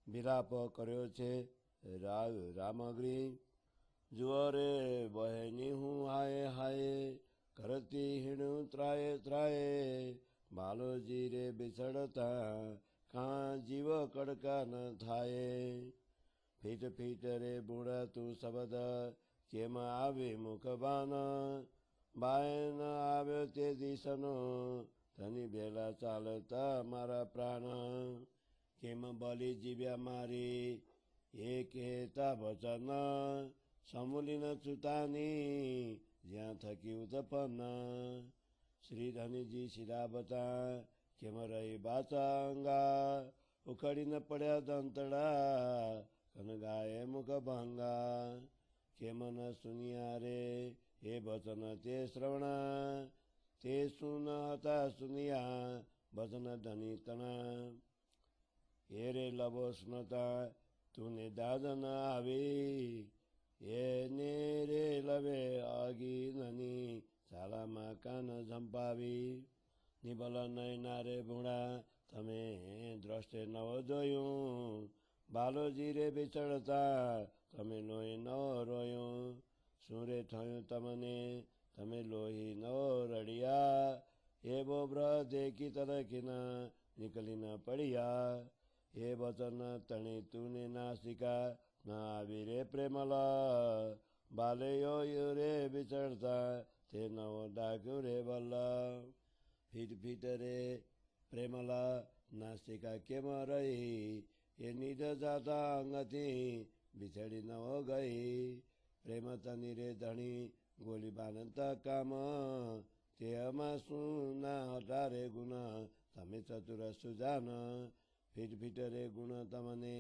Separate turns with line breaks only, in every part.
વિલાપ કર્યો છે રામગીરી. જુઓ રે બહેની હું હાય હાય, કરતી હીણું ત્રાય ત્રાય, બાલોજી રે બિછડતા કાં જીવ કડકા ન થાય. ફીટ ફીટ રે બુડા તું શબ્દ, કેમ આવે મુખબાન, બાય ન આવ્યો તે દિશનો, તની બેલા ચાલતા મારા પ્રાણ. કેમ બલી જીવ્યા મારી એ કહેતા વચન, સમૂલી ન ચૂતાની જ્યાં થકી ઉત્પન્ન. શ્રી ધનજી શિરાબતા કેમ રહી બાચાંગા, ઉખડી ન પડ્યા દંતડા, કન ગાય મુખ ભંગા. કેમ ન સુનિયા રે એ વચન તે શ્રવણા, તે સુન હતા સુનિયા વચન ધની તણા. એ રે લવો સ્નતા તુને દાદ ન આવી, એને રે લવે આગી નની શાળામાં કાન ઝંપાવી. નિબલ નયના રે ભૂણા તમે દ્રષ્ટે નવ જોયું, બાલોજી રે બિછડતા તમે લોહી ન રોયું. શું રે થયું તમને તમે લોહી ન રડિયા, એ બોબ્ર દેખી તરકીના નીકળી ન પડ્યા. એ વચન તણી તુને નાસિકા ના આવી રે પ્રેમલા, બાલયો રે બિચડતા તે નવો ડાક્યું રે બલ્લા. ફીટ ફીટ રે પ્રેમલા નાસિકા કેમ રહી, એ નિજ જાતા અંગથી બિછડી નવો ગઈ. પ્રેમ તની રે ધણી ગોલી બાંધતા કામ, તે અમા શું ના હટા રે ગુણ તમે ચતુર સુજાન. ફીટ ફીટ રે ગુણ તમને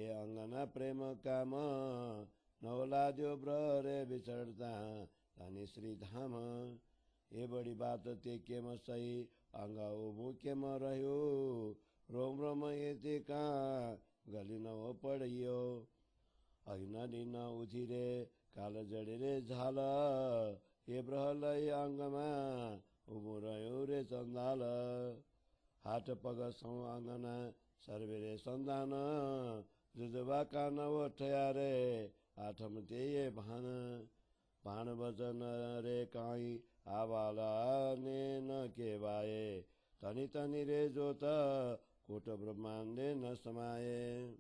એ અંગના પ્રેમ કામ, નવલાદ્યો બ્ર રે બિછડતા તાની શ્રીધામ. એ બડી બાત તે કેમ સહી અંગ ઊભું કેમ રહ્યું, રોમ રોમ એ તે કાં ગલી નવો પડ્યો. અજ્ઞાની ન ઉધી રે કાલ જડે રે ઝાલ, એ બ્રહલય અંગમાં ઊભું રહ્યું રે ચંદાલ. હાથ પગ સૌ અંગના સર્વે રે સંધાન, જુજવા કાનવો થયા રે આઠમ તે એ ભાન. ભાન વચન રે કાંઈ આવાલા ને ન કહેવાય, તની તની રે જોત કોટ બ્રહ્માંડે ન સમાયે.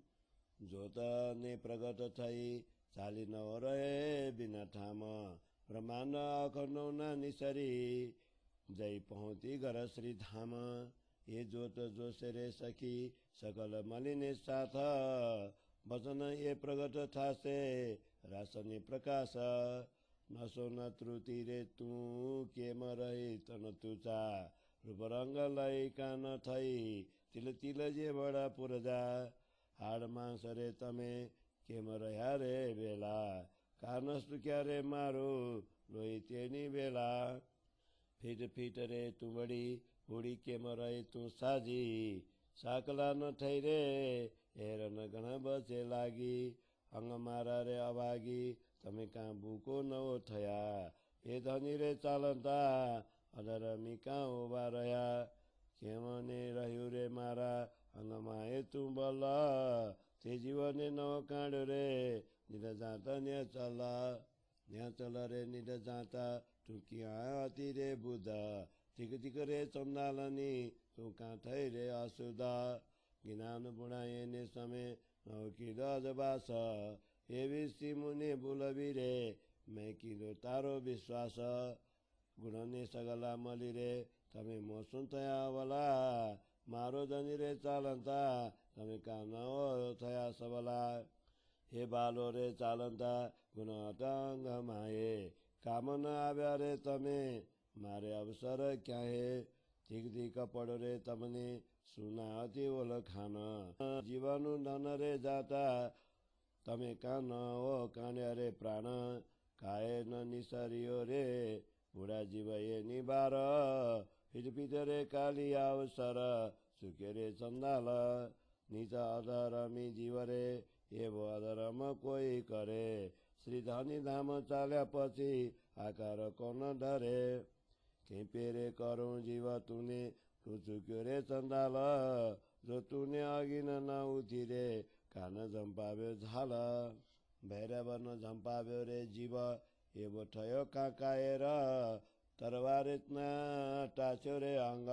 જોત ને પ્રગટ થઈ ચાલી ન રહે બિના ઠામ, બ્રહ્માંડ અખંડો ના નિસરી જય પહોંચી ઘર શ્રીધામ. એ જોત જોશે રે સખી સકલ મળીને સાથ, વચન એ પ્રગટ થાશે રાસની પ્રકાશ. નસો ન ત્રુતિ રે તું કેમ રહી તન તુચા, રૂપ રંગ લઈ કાન થઈ તિલ તિલ જે વડા પુરજા. હાડ માંસ રે તમે કેમ રહ્યા રે વેલા, કારણ સુક્યા રે મારું લોહી તેની વેલા. ફીટ ફીટ રે તું વળી હોડી કેમ રહી તું સાજી, સાકલા ન થઈ રે હેરન ઘણા બચે લાગી. અંગ મારા રે અવાગી તમે કાં ભૂકો નવો થયા, એ ધની રે ચાલતા અધરમી કાં ઉભા રહ્યા. કેમ ને રહ્યું રે મારા અંગમાં એ તું બલા, તે જીવને નવો કાઢ્યો રે નિધ જાતા ને ચલા. ન્યા ચલ રે નિધ જાતા તું ક્યાં હતી રે બુધા, તીક તીક રે ચંદાલની તું કાં થઈ રે અસુધા. જ્ઞાન પુણા એને સમે નવ કીધો અજબાસ, એવી સિમુને બોલવી રે મેં કીધો તારો વિશ્વાસ. ગુણને સગલા મળી રે તમે મોસું થયા વલા, મારો ધની રે ચાલતા તમે કાનો થયા સવલા. હે બાલો રે ચાલતા ગુણ અટંગ માયે, કામ ન આવ્યા રે તમે મારે અવસર ક્યાં હે. ઠીક ઠીક પડો રે તમને સુના હતી ઓળખાન, જીવનું ધન રે જાતા તમે કાન ઓ કાંડ્યા રે પ્રાણ. કાય ન નિસર્યો રે બુડા જીવ એ નિબાર, પીઠ પીઠ રે કાલી અવસર સુકે રે ચંદાલ. નીચ અધરમી જીવ રે એવો અધર્મ કોઈ કરે, શ્રી ધની ધામ ચાલ્યા પછી આકાર કોણ ધરે. કે પેરે કરું જીવ તુને તું ચૂક્યો રે ચંદાલ, જો તુને અગીન ન ઉઠી રે કાન ઝંપાવ્યો ઝાલ ભૈરવનો ઝંપાવ્યો રે જીવ એવો થયો કાકાએ તરવારીતના ટાચ્યો રે અંગ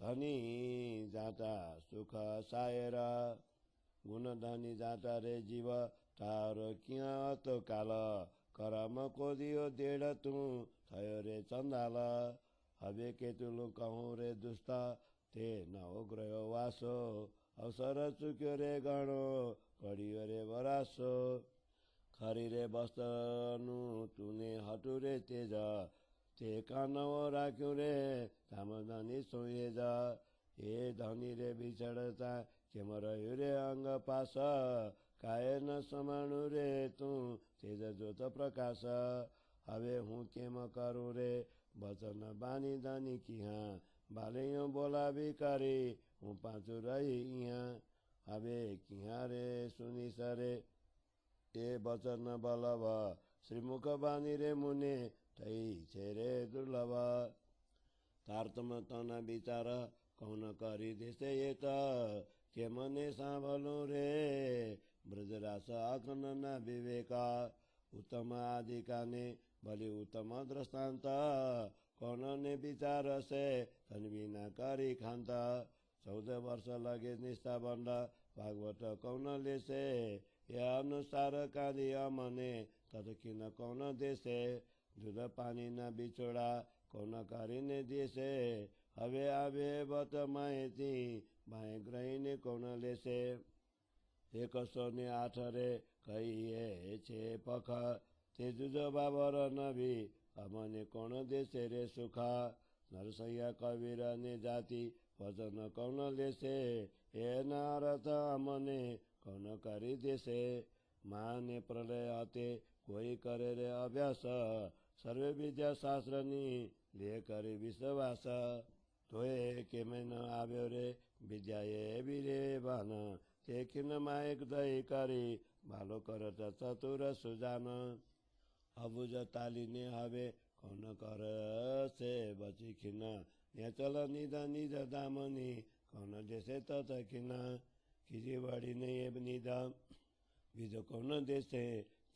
ધની જાતા સુખ સાયર ગુણધની જાતા રે જીવ તારો ક્યાં હતો કાલ કરમ કોદિયો દેડ તું થયો રે ચંદાલ હવે કેટલું કહું રે દુસ્તા તે નવો ગ્રહ્યો વાસો અવસર ચૂક્યો રે ગણો ઘડ્યો રે વરાસો ખરી રે બસ્તરનું તુને હતું રે તેજ તે કાનવો રાખ્યું રે ધામધની સોયે જા એ ધની રે બિછડતા કેમ રહ્યું રે અંગ પાસ કાય ન સમાણું રે તું તેજ જોત પ્રકાશ હવે હું કેમ કરું રે વચન બાની દાની કિહા બાલીઓ બોલાવી કરી હું પાછું રહી અહીંયા હવે કિહા રે સુની સરે એ વચન બલવ શ્રીમુખ બાની રે મુને થઈ છે રે દુર્લભ તારતમ તના બિચાર કૌન કરી દેશે એ કે મને સાંભળું રે બ્રજરાસ અગ્નના વિવેકા ઉત્તમ આદિકાને ભલે ઉત્તમ દ્રષ્ટાંત કોનને વિચારશે તન વિના કરી ખાંતા 14 વર્ષ લગે નિષ્ઠા બંધ ભાગવત કૌન લેશે એ અનુસાર કાર્ય મને તથકીન કૌન દેશે દૂધ પાણીના બિછોડા કૌન કરીને દેશે હવે આવે બત માહિતી માય ગ્રહીને કૌન લેશે 108 રે કહીએ છે પખ તે જુજો બાબર નવી અમને કોણ દેશે રે સુખા નરસૈયા કબીર ને જાતિ વચન કૌન લેશે એના અર્થ અમને કૌન કરી દેશે માને પ્રલય હતે કોઈ કરે રે અભ્યાસ સર્વે વિદ્યા શાસ્ત્રની લે કરી વિશ્વાસ તોય કેમ ન આવ્યો રે વિદ્યાએ એવી રે ભાન તે ખીન માયક દઈ કરી ભાલો કરત ચતુર સુજાન અબુજ તાલીને હવે કોણ કરશે બચી ખીન ચલ નિધ નિજ દામની કોણ દેશે તત ખીન ખીજી વળીને એ નિધ બીજો કોણ દેશે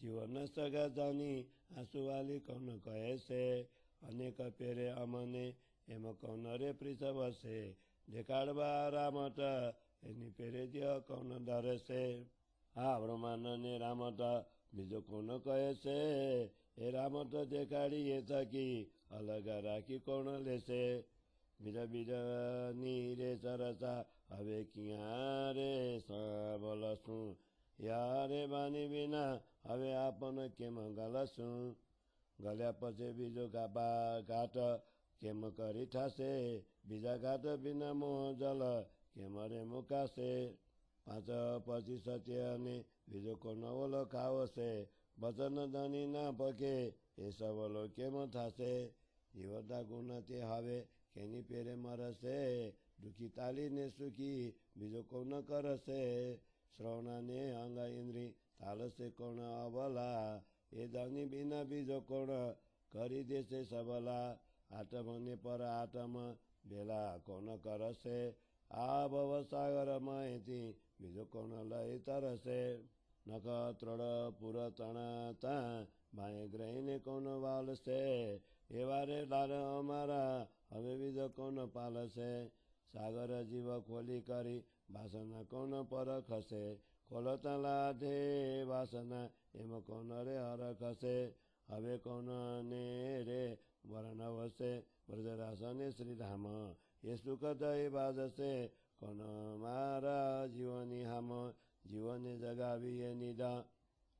જીવન સગા જાની આંસુવાલી કોણ કહે છે અનેક પેરે અમને એમ કોણ રે પ્રીસવશે દેખાડવા રામટ એની પેરે જ કોણ ધરશે આ બ્રહ્માંડને રામટ બીજો કોણ કહે છે એ રામટ દેખાડી એ થકી અલગ રાખી કોણ લેશે બીજાની રે સરસા હવે ક્યાં રે સાંભળશું યારે બાની વિના હવે આપણને કેમ ગલશું ગલ્યા પછી બીજો ઘાટ કેમ કરી થશે બીજા ઘાટ વિના મોહ જલ કેમ રે મુકાશે 5 પછી સત્ય અને બીજો કોનો ઓલો ખાવો છે વચન ધની ના પકે એ સવલો કેમ થશે જીવતા ગુણ તે હવે કેની પેરે મરશે દુઃખી તાલીને સુખી બીજો કોણ કરશે શ્રવણાને અંગ ઇન્દ્રી તાલશે કોણ અબલા એ ધની બિના બીજો કોણ કરી દેશે સબલા આટમને પર આટમ બેલા કોણ કરશે આ ભવ સાગર માહિતી બીજો કોણ લઈ તરશે નખ ત્રળ પુર તણતા ભાઈ ગ્રહીને કોણ વાલશે એવા રે લાલ અમારા હવે બીજો કોણ પાલશે સાગર જીવ ખોલી કરી વાસના કોણ પર ખસે ખોલતા લાધે વાસના એમ કોણ રે હરખશે હવે કોણ ને રે વર્ણવશે બ્રજરાસને શ્રીધામ એ સુખ દઈ બાજશે કોણ મારા જીવની હામ જીવને જગાવી એ નિધા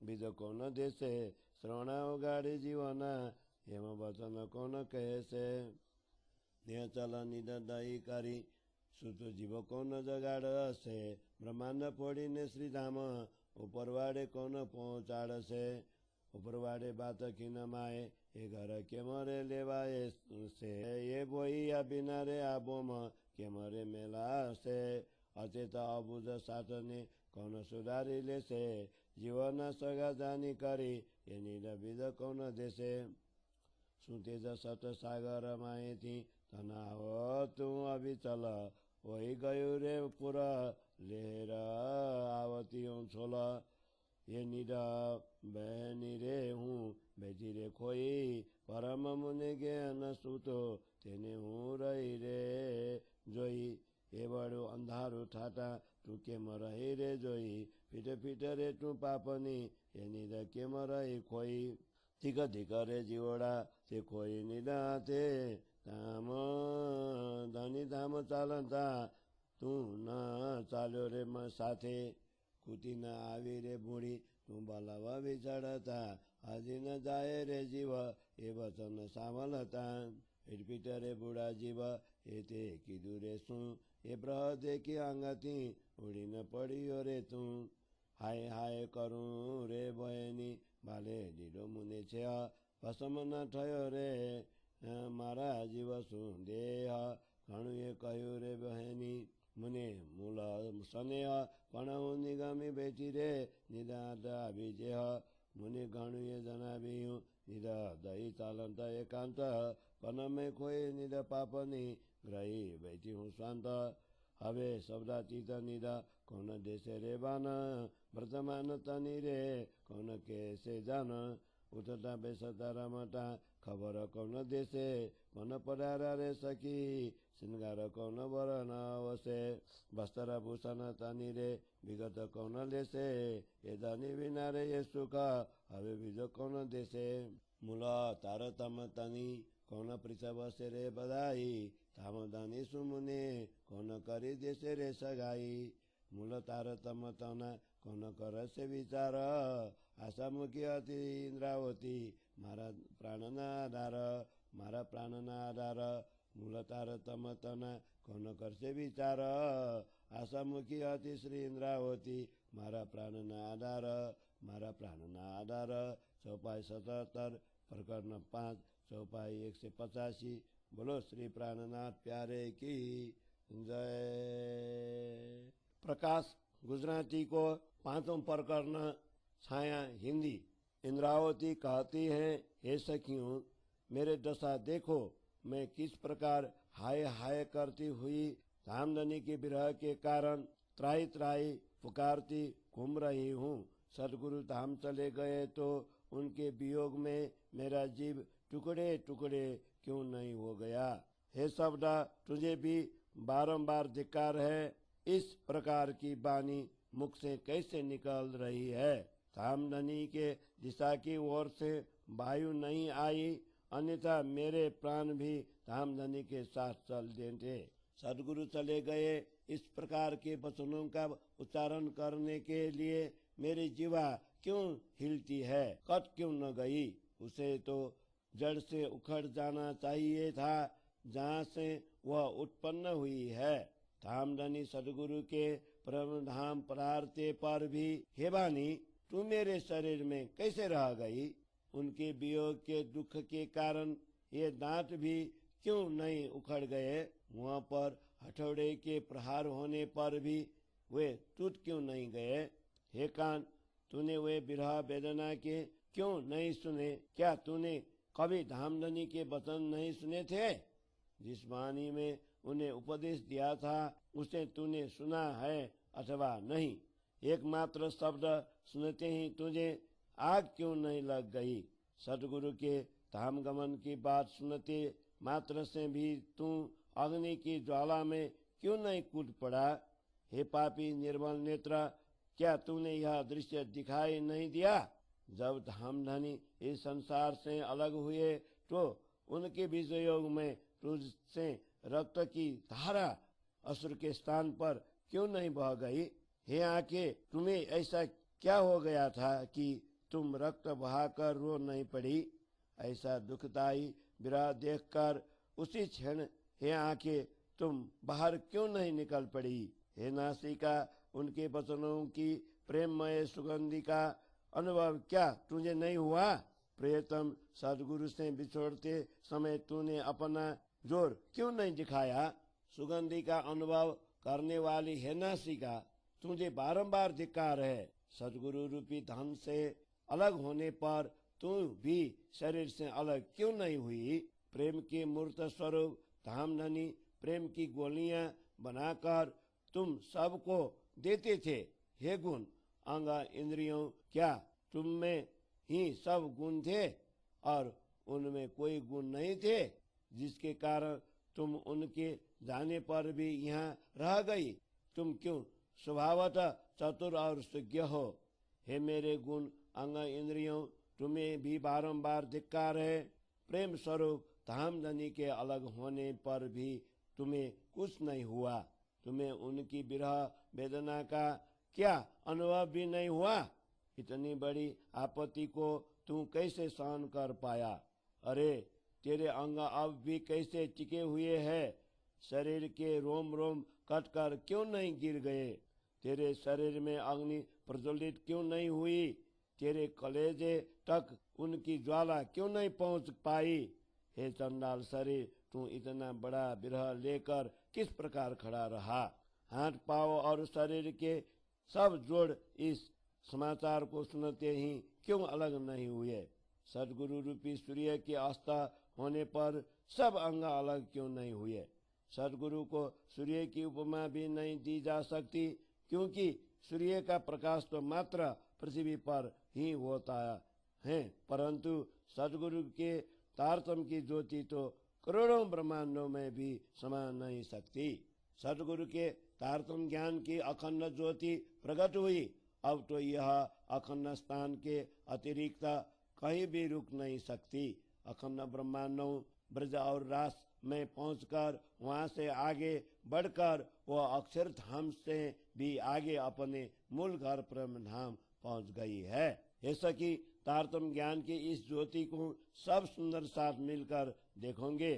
બીજો કોણ દેશે શ્રવણા ઉગાડી જીવના એમ વચન કોણ કહેશે ને ચલ નિધ દઈ કરી સુત જીવ કોણ જગાડશે બ્રહ્માંડ ફોડીને શ્રીધામ ઉપરવાડે કોણ પહોંચાડશે ઉપરવાડે બાત ખીન માએ એ ઘર કેમ રે લેવાય છે એ બોઈયા બિના રે આબોમ કેમ રે મેલાશે અચેત અબુજ સાતને કોણ સુધારી લેશે જીવના સગા જાની કરી એની બીજ કોણ દેશે શું તેજ સત સાગર માએથી તનાવ તું અવિચલ હોઈ ગયું રે પુર લહેર આવતી छोला। ये निरा बहनी रे हूँ बेटी रे खोई, परम मुनि ज्ञान सुतो તેને હું રહી રે જોઈ। એ બડું અંધારું ઠાટા તું કેમ રહી રે જોઈ, પીઠ પીઠ રે તું પાપની એની રે કેમ રહી ખોઈ। ધીક ધીક રે જીવડા તે ખોઈ નિરાતે, ધામ ધની ધામ ચાલતા તું ન ચાલ્યો રે સાથે। કૂટી ન આવી રે ભૂડી તું બલાવા વિચડતા, હજી ન જાય રે જીવ એ વચન સાંભળતા। પીઠ રે બુડા જીવ એ તે કીધું રે શું, એ બ્રહદે કી આંગથી ઉડીને પડ્યો રે તું। હાય હાય કરું રે બહેની ભાલે દીડો મુને છે, ભસમ ન થયો રે મારા જીવ શું દેહ। ઘણું એ કહ્યું રે બહેની મને મૂળ સ્નેહ, પણ હું નિગમી બેઠી રે નિદાત આવી જેહ। મુને ઘણું એ જણાવ્યું નિધ દઈ ચાલંત એકાંત, પણ મેં કોઈ નિધ પાપની ગ્રહી બેઠી હું શાંત। હવે શબ્દાતીત નિધ કોણ દેશે રે બાન, વર્તમાન તની રે કોણ કેસે જાન। ઉઠતા બેસતા રમતા ખબર કોણ દેશે, મન પડારા રે સખી શ્રૃંગાર કોણ વરણ વસે। વસ્ત્ર ભૂષણ તની રે વિગત કોણ લેશે, એ ધની વિના રે એ સુખ હવે બીજો કોણ દેશે। મૂળ તારતમ તની કોણ પ્રીત વસે રે બધાઈ, ધામ ધની સુમુને કોણ કરી દેશે રે સગાઈ। મૂળ તારતમ તના કોણ કરશે વિચાર, આશા મૂકી હતી ઇન્દ્રાવતી મારા પ્રાણના આધાર। મારા પ્રાણના આધાર મૂળ તારતમ તના કોણ કરશે વિચાર, આશા મૂકી હતી શ્રી ઇન્દ્રાવતી મારા પ્રાણના આધાર। મારા પ્રાણના આધાર। ચોપાઈ 77 પ્રકરણ 5 ચોપાઈ 185। બોલો श्री प्राणनाथ प्यारे की जय। प्रकाश गुजराती को 5वां प्रकरण छाया हिंदी। इंद्रावती कहती हैं, हे सखियों मेरे दशा देखो, मैं किस प्रकार हाय हाय करती हुई धामधनी के विरह के कारण त्राही त्राही पुकारती घूम रही हूँ। सदगुरु धाम चले गए तो उनके वियोग में मेरा जीव टुकड़े टुकड़े क्यों नहीं हो गया। हे सबदा तुझे भी बारंबार धिक्कार है, इस प्रकार की वाणी मुख से कैसे निकल रही है। धामधनी के दिशा की ओर से वायु नहीं आई, अन्यथा मेरे प्राण भी धामधनी के साथ चल देते। सदगुरु चले गए इस प्रकार के वचनों का उच्चारण करने के लिए मेरी जीवा क्यों हिलती है, कट क्यों न गई। उसे तो जड़ से उखड़ जाना चाहिए था जहाँ से वह उत्पन्न हुई है। धामधनी सदगुरु के परम धाम पधारते पर भी हे वाणी तू मेरे शरीर में कैसे रह गई। उनके वियोग के दुख के कारण ये दांत भी क्यों नहीं उखड़ गए। मुँह पर हथौड़े के प्रहार होने पर भी वे टूट क्यों नहीं गए। हे कान तूने वे विरह वेदना के क्यों नहीं सुने। क्या तूने कभी धामधनी के वचन नहीं सुने थे। जिस वाणी में उन्हें उपदेश दिया था उसे तूने सुना है अथवा नहीं। एकमात्र शब्द सुनते ही तुझे आग क्यों नहीं लग गई। सदगुरु के धाम गमन की बात सुनते मात्र से भी तू अग्नि की ज्वाला में क्यों नहीं कूद पड़ा। हे पापी निर्मल नेत्र, क्या तूने यह दृश्य दिखाई नहीं दिया। जब धामधनी इस संसार से अलग हुए तो उनके विजयोग में तुझसे रक्त की धारा असुर के स्थान पर क्यों नहीं बह गई। हे आंखें, तुम्हें ऐसा क्या हो गया था कि तुम रक्त बहाकर रो नहीं पड़ी। ऐसा दुखदायी विरह देखकर उसी क्षण हे आंखें तुम बाहर क्यों नहीं निकल पड़ी। हे नासिका, उनके वचनों की प्रेममय सुगंधि का अनुभव क्या तुझे नहीं हुआ। प्रियतम सदगुरु से बिछोड़ते समय तूने अपना जोर क्यों नहीं दिखाया। सुगंधि का अनुभव करने वाली है नासिका, तुझे बारंबार धिक्कार है। सदगुरु रूपी धन से अलग होने पर तू भी शरीर से अलग क्यों नहीं हुई। प्रेम के मूर्त स्वरूप धामधनी प्रेम की गोलियां बनाकर तुम सबको देते थे। हे गुण, अंग इंद्रियों, क्या तुम में ही सब गुण थे और उनमें कोई गुण नहीं थे, जिसके कारण तुम उनके जाने पर भी यहाँ रह गई? तुम क्यों स्वभावतः चतुर और सुज्ञ हो? हे मेरे गुण अंग इंद्रियों, तुम्हें भी बारंबार धिक्कार है। प्रेम स्वरूप धामधनी के अलग होने पर भी तुम्हें कुछ नहीं हुआ। तुम्हें उनकी विरह वेदना का क्या अनुभव भी नहीं हुआ? इतनी बड़ी आपत्ति को तू कैसे सहन कर पाया? अरे तेरे अंग अब भी कैसे टिके हुए हैं? शरीर के रोम रोम कटकर क्यों नहीं गिर गए? तेरे शरीर में अग्नि प्रज्वलित क्यों नहीं हुई? तेरे कलेजे तक उनकी ज्वाला क्यों नहीं पहुंच पाई? हे चंडाल शरीर, तू इतना बड़ा विरह लेकर किस प्रकार खड़ा रहा? हाथ पांव और शरीर के सब जोड़ इस समाचार को सुनते ही क्यों अलग नहीं हुए? सदगुरु रूपी सूर्य के अस्त होने पर सब अंग अलग क्यों नहीं हुए? सदगुरु को सूर्य की उपमा भी नहीं दी जा सकती, क्योंकि सूर्य का प्रकाश तो मात्र पृथ्वी पर ही होता है, परंतु सदगुरु के तारतम्य की ज्योति तो करोड़ों ब्रह्मांडों में भी समा नहीं सकती। सदगुरु के तारतम्य ज्ञान की अखंड ज्योति प्रकट हुई। अब तो यह अखंड स्थान के अतिरिक्त कहीं भी रुक नहीं सकती। अखंड ब्रह्मांडों ब्रज और रास में पहुंचकर वहां से आगे बढ़कर वह अक्षर धाम से भी आगे अपने मूल घर ब्रह्म धाम पहुंच गई है। ऐसा कि तारतम्य ज्ञान की इस ज्योति को सब सुंदर साथ मिलकर देखोगे।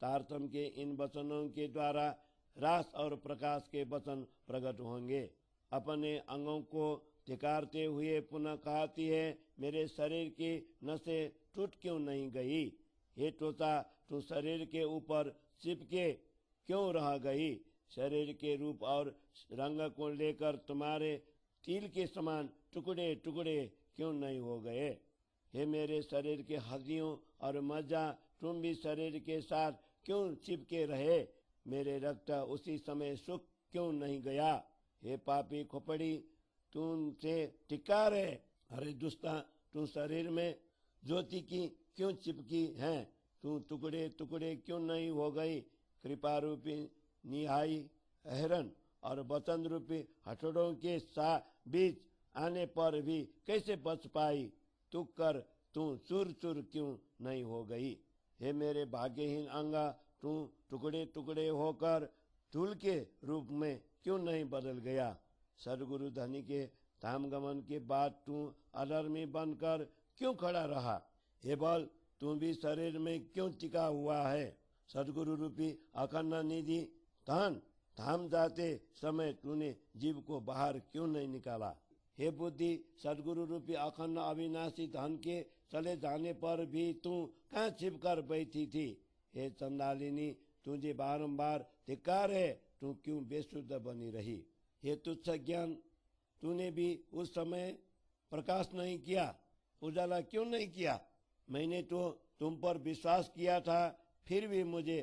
तारतम्य के इन वचनों के द्वारा रास और प्रकाश के वचन प्रकट होंगे। अपने अंगों को धिकारते हुए पुनः कहती है, मेरे शरीर की नसें टूट क्यों नहीं गई? हे तोता, तू शरीर के ऊपर चिपके क्यों रह गई? शरीर के रूप और रंग को लेकर तुम्हारे तिल के समान टुकड़े टुकड़े क्यों नहीं हो गए? हे मेरे शरीर के हड्डियों और मज्जा, तुम भी शरीर के साथ क्यों चिपके रहे? मेरे रक्त उसी समय सूख क्यों नहीं गया? हे पापी खोपड़ी, तुमसे धिक्कार है। अरे दुष्टा, तू शरीर में ज्योति की क्यों चिपकी है? तू टुकड़े टुकड़े क्यों नहीं हो गई? कृपा रूपी निहाई अहरन और वचन रूपी हथौड़ों के बीच आने पर भी कैसे बच पाई? तुक कर तू चूर चूर क्यों नहीं हो गई? हे मेरे भाग्यहीन अंगा, तू टुकड़े टुकड़े होकर धूल के रूप में क्यों नहीं बदल गया? सदगुरु धनी के धाम गमन के बाद तू अधर्मी बनकर क्यों खड़ा रहा? हे बल, तू भी शरीर में क्यों टिका हुआ है? सदगुरु रूपी अखंड निधि धन धाम जाते समय तूने जीव को बाहर क्यों नहीं निकाला? हे बुद्धि, सदगुरु रूपी अखंड अविनाशी धन के चले जाने पर भी तू कहाँ छिप कर बैठी थी? हे चंडालिनी, तुझे बारंबार धिक्कार है, तू क्यों बेशुद्ध बनी रही? हे तुच्छ ज्ञान, तूने भी उस समय प्रकाश नहीं किया, उजाला क्यों नहीं किया? मैंने तो तुम पर विश्वास किया था, फिर भी मुझे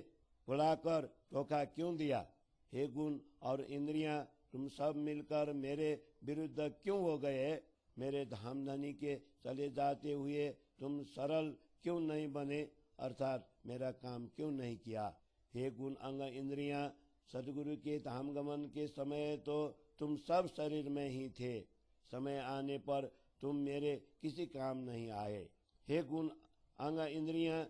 भुलाकर धोखा क्यों दिया? हे गुण और इंद्रियां, तुम सब मिलकर मेरे विरुद्ध क्यों हो गए? मेरे धामधनी के चले जाते हुए तुम सरल क्यों नहीं बने, अर्थात मेरा काम क्यों नहीं किया? हे गुण अंग इंद्रियां, सदगुरु के धाम गमन के समय तो तुम सब शरीर में ही थे। समय आने पर तुम मेरे किसी काम नहीं आए। हे गुण अंग इंद्रियां,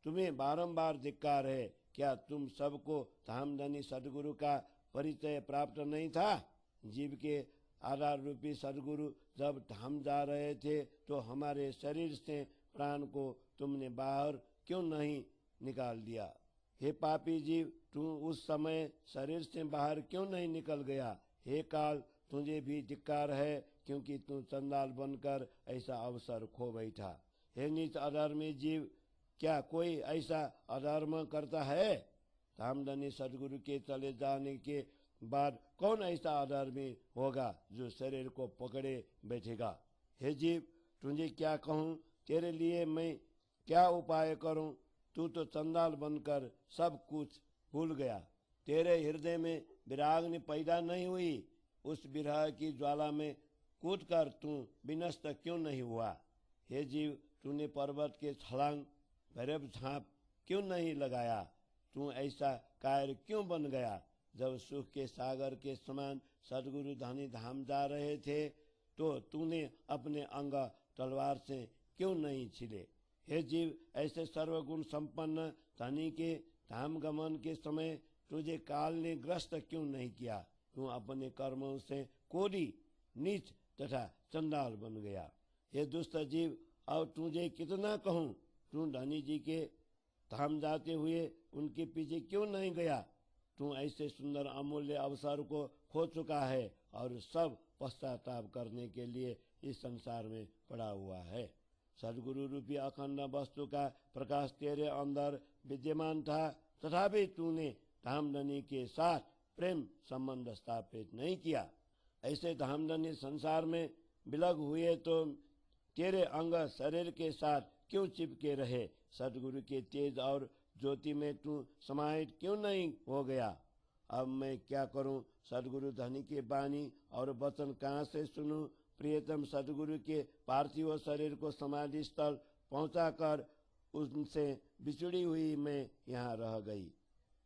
तुम्हें बारंबार धिक्कार है। क्या तुम सबको धामधनी सदगुरु का परिचय प्राप्त नहीं था? जीव के आधार रूपी सदगुरु जब धाम जा रहे थे तो हमारे शरीर से प्राण को तुमने बाहर क्यों नहीं निकाल दिया? हे पापी जीव, तू उस समय शरीर से बाहर क्यों नहीं निकल गया? हे काल, तुझे भी धिक्कार है, क्योंकि तू चंडाल बनकर ऐसा अवसर खो बैठा। हे नीच अधर्मी जीव, क्या कोई ऐसा अधर्म करता है? धामधनी सदगुरु के चले जाने के बाद कौन ऐसा अधर्मी होगा जो शरीर को पकड़े बैठेगा? हे जीव, तुझे क्या कहूँ, तेरे लिए मैं क्या उपाय करूँ? तू तो चंडाल बनकर सब कुछ भूल गया। तेरे हृदय में विराग्नि पैदा नहीं हुई। उस विरह की ज्वाला में कूद कर तू विनष्ट क्यों नहीं हुआ? हे जीव, तूने पर्वत के छलांग भैरव झांप क्यों नहीं लगाया? तू ऐसा कायर क्यों बन गया? जब सुख के सागर के समान सदगुरु धनी धाम जा रहे थे तो तूने अपने अंग तलवार से क्यों नहीं छिले? हे जीव, ऐसे सर्वगुण संपन्न धनी के धाम गमन के समय तुझे काल ने ग्रस्त क्यों नहीं किया? तू अपने कर्मों से कोढ़ी, नीच तथा चंडाल बन गया। हे दुष्ट जीव, अब तुझे कितना कहूँ, तू धनी जी के धाम जाते हुए उनके पीछे क्यों नहीं गया? तू ऐसे सुंदर अमूल्य अवसर को खो चुका है और सब पश्चाताप करने के लिए इस संसार में पड़ा हुआ है। सदगुरु रूपी अखंड वस्तु का प्रकाश तेरे अंदर विद्यमान था, तथापि तूने धामधनी के साथ प्रेम संबंध स्थापित नहीं किया। ऐसे धामधनी संसार में विलग हुए तो तेरे अंग शरीर के साथ क्यों चिपके रहे? सदगुरु के तेज और ज्योति में तू समाहित क्यों नहीं हो गया? अब मैं क्या करूं? सदगुरु धनी के बानी और वचन कहाँ से सुनूं? प्रियतम सदगुरु के पार्थिव शरीर को समाधि स्थल पहुंचाकर उनसे बिछड़ी हुई मैं यहाँ रह गई।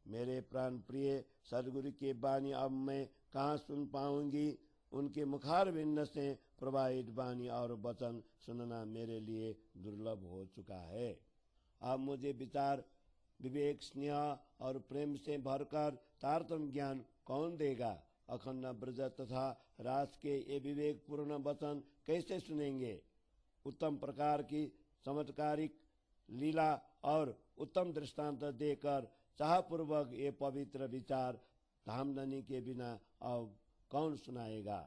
मेरे प्राण प्रिय सदगुरु के बानी अब मैं कहाँ सुन पाऊंगी? उनके मुखारविंद से प्रवाहित बानी और वचन सुनना मेरे लिए दुर्लभ हो चुका है। अब मुझे विचार, विवेक, स्नेह और प्रेम से भरकर तारतम्य ज्ञान कौन देगा? अखंड ब्रज तथा रास के ये विवेक पूर्ण वचन कैसे सुनेंगे? उत्तम प्रकार की चमत्कारिक लीला और उत्तम दृष्टांत देकर चाहपूर्वक ये पवित्र विचार धामधनी के बिना अब कौन सुनाएगा?